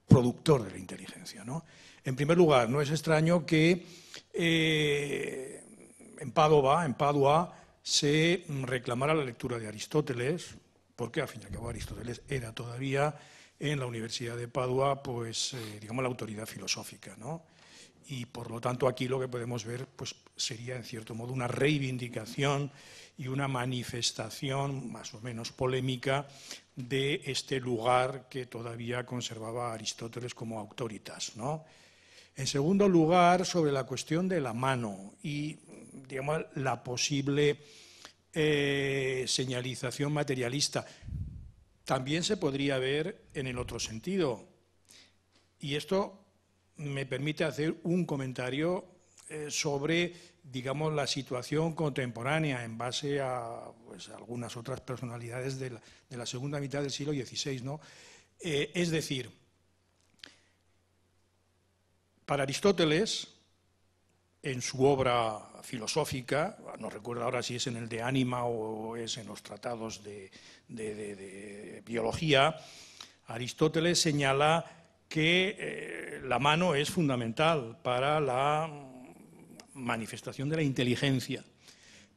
productor de la inteligencia, ¿no? En primer lugar, no es extraño que en Padua se reclamara la lectura de Aristóteles, porque al fin y al cabo Aristóteles era todavía en la Universidad de Padua, pues, digamos, la autoridad filosófica, ¿no? Y por lo tanto aquí lo que podemos ver pues, sería en cierto modo una reivindicación y una manifestación más o menos polémica de este lugar que todavía conservaba Aristóteles como autoritas, ¿no? En segundo lugar, sobre la cuestión de la mano y, digamos, la posible señalización materialista. También se podría ver en el otro sentido. Y esto me permite hacer un comentario sobre, digamos, la situación contemporánea en base a pues, algunas otras personalidades de la segunda mitad del siglo XVI, ¿no? Es decir, para Aristóteles, en su obra filosófica, no recuerdo ahora si es en el de Ánima o es en los tratados de biología, Aristóteles señala que la mano es fundamental para la manifestación de la inteligencia.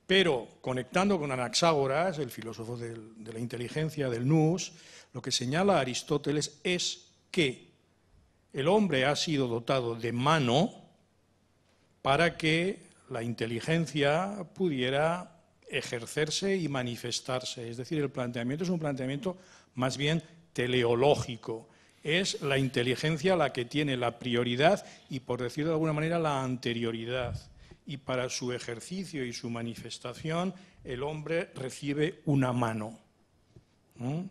Pero conectando con Anaxágoras, el filósofo de la inteligencia, del nous, lo que señala Aristóteles es que el hombre ha sido dotado de mano para que la inteligencia pudiera ejercerse y manifestarse. Es decir, el planteamiento es un planteamiento más bien teleológico. Es la inteligencia la que tiene la prioridad y, por decirlo de alguna manera, la anterioridad. Y para su ejercicio y su manifestación, el hombre recibe una mano.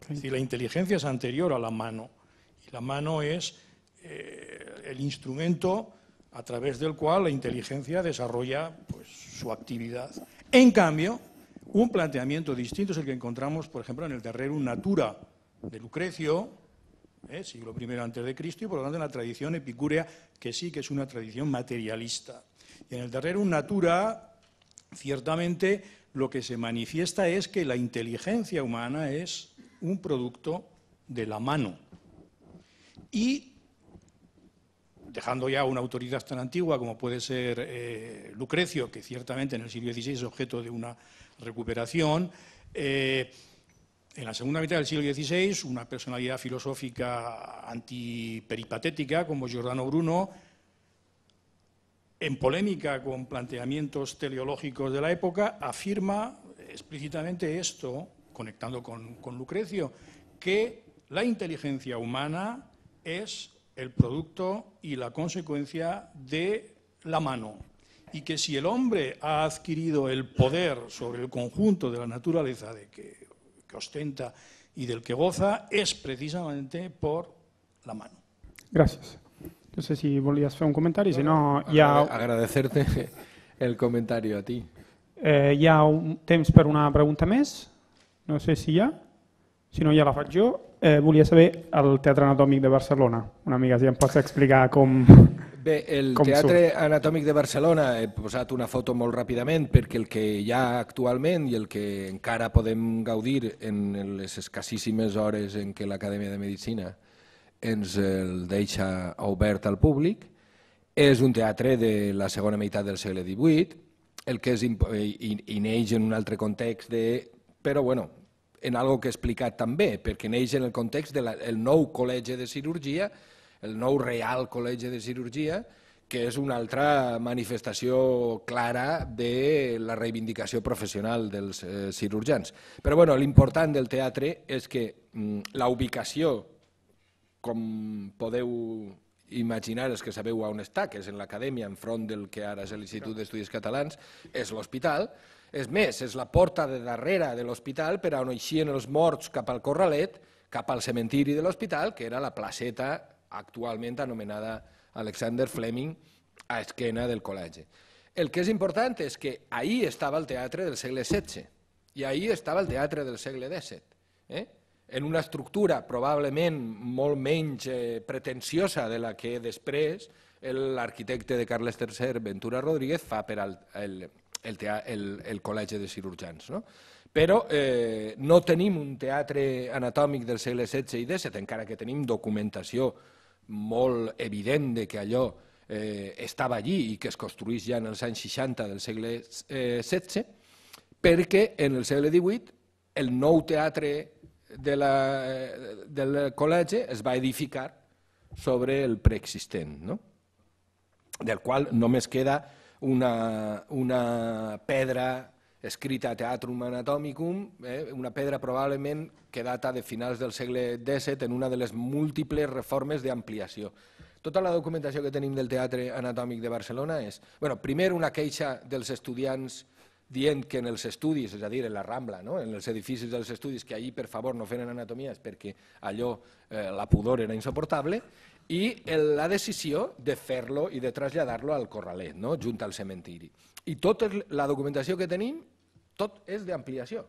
Es decir, la inteligencia es anterior a la mano. Y la mano es el instrumento a través del cual la inteligencia desarrolla pues, su actividad. En cambio, un planteamiento distinto es el que encontramos, por ejemplo, en el de Rerum Natura de Lucrecio, siglo I a.C., y por lo tanto en la tradición epicúrea, que sí que es una tradición materialista. Y en el de Rerum Natura, ciertamente, lo que se manifiesta es que la inteligencia humana es un producto de la mano. Y dejando ya una autoridad tan antigua como puede ser Lucrecio, que ciertamente en el siglo XVI es objeto de una recuperación, en la segunda mitad del siglo XVI, una personalidad filosófica antiperipatética como Giordano Bruno, en polémica con planteamientos teleológicos de la época, afirma explícitamente esto, conectando con Lucrecio, que la inteligencia humana es el producto y la consecuencia de la mano, y que si el hombre ha adquirido el poder sobre el conjunto de la naturaleza de que ostenta y del que goza, es precisamente por la mano. Gràcies. No sé si volies fer un comentari, si no hi ha... Agradecerte el comentari a ti. Hi ha un temps per una pregunta més? No sé si hi ha. Si no, ja la faig jo. Volia saber el Teatre Anatòmic de Barcelona. Una mica, si em pots explicar com... Bé, el Teatre Anatòmic de Barcelona, he posat una foto molt ràpidament perquè el que hi ha actualment i el que encara podem gaudir en les escassíssimes hores en què l'Acadèmia de Medicina ens el deixa obert al públic, és un teatre de la segona meitat del segle XVIII, el que és, i neix en un altre context, però bueno, en algo que he explicat també, perquè neix en el context del nou col·legi de cirurgia, el nou Real Col·legi de Cirurgia, que és una altra manifestació clara de la reivindicació professional dels cirurgians. Però bueno, l'important del teatre és que la ubicació, com podeu imaginar els que sabeu on està, que és en l'acadèmia, enfront del que ara és l'Institut d'Estudis Catalans, és l'hospital. És més, és la porta de darrere de l'hospital per on eixien els morts cap al Corralet, cap al cementiri de l'hospital, que era la placeta actualment anomenada Alexander Fleming, a esquena del col·legi. El que és important és que ahir estava el teatre del segle XVI i ahir estava el teatre del segle XVII, en una estructura probablement molt menys pretensiosa de la que després l'arquitecte de Carles III, Ventura Rodríguez, fa per el Col·legi de Cirurgians. Però no tenim un teatre anatòmic del segle XVI i XVII, encara que tenim documentació molt evident que allò estava allí i que es construís ja en els anys 60 del segle XVI, perquè en el segle XVIII el nou teatre del col·legi es va edificar sobre el preexistent, del qual només queda una pedra escrita Teatrum Anatomicum, una pedra probablement que data de finals del segle XVII en una de les múltiples reformes d'ampliació. Tota la documentació que tenim del Teatre Anatòmic de Barcelona és, primer, una queixa dels estudiants dient que en els estudis, és a dir, en la Rambla, en els edificis dels estudis, que allí, per favor, no feren anatomia perquè allò, la pudor era insoportable, i la decisió de fer-lo i de traslladar-lo al Corralet, junt al cementiri. I tota la documentació que tenim, tot és d'ampliació.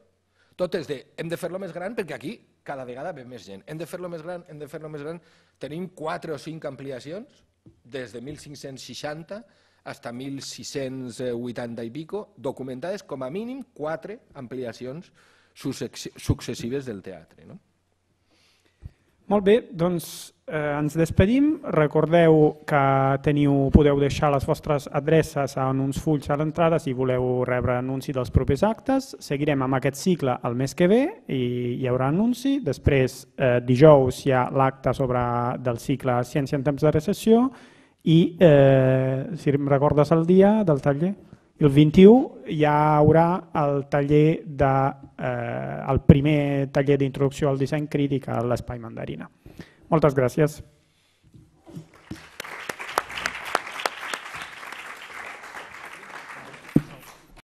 Tot és de, hem de fer-lo més gran perquè aquí cada vegada ve més gent. Hem de fer-lo més gran, hem de fer-lo més gran. Tenim 4 o 5 ampliacions, des de 1560 fins a 1680 i pico, documentades com a mínim 4 ampliacions successives del teatre. Molt bé, doncs ens despedim. Recordeu que podeu deixar les vostres adreces en uns fulls a l'entrada si voleu rebre anunci dels propers actes. Seguirem amb aquest cicle el mes que ve i hi haurà anunci. Després, dijous, hi ha l'acte del cicle Ciència en temps de recessió i, si em recordes el dia del taller, el 21 hi haurà el taller el primer taller d'introducció al disseny crític a l'Espai Mandarina. Moltes gràcies.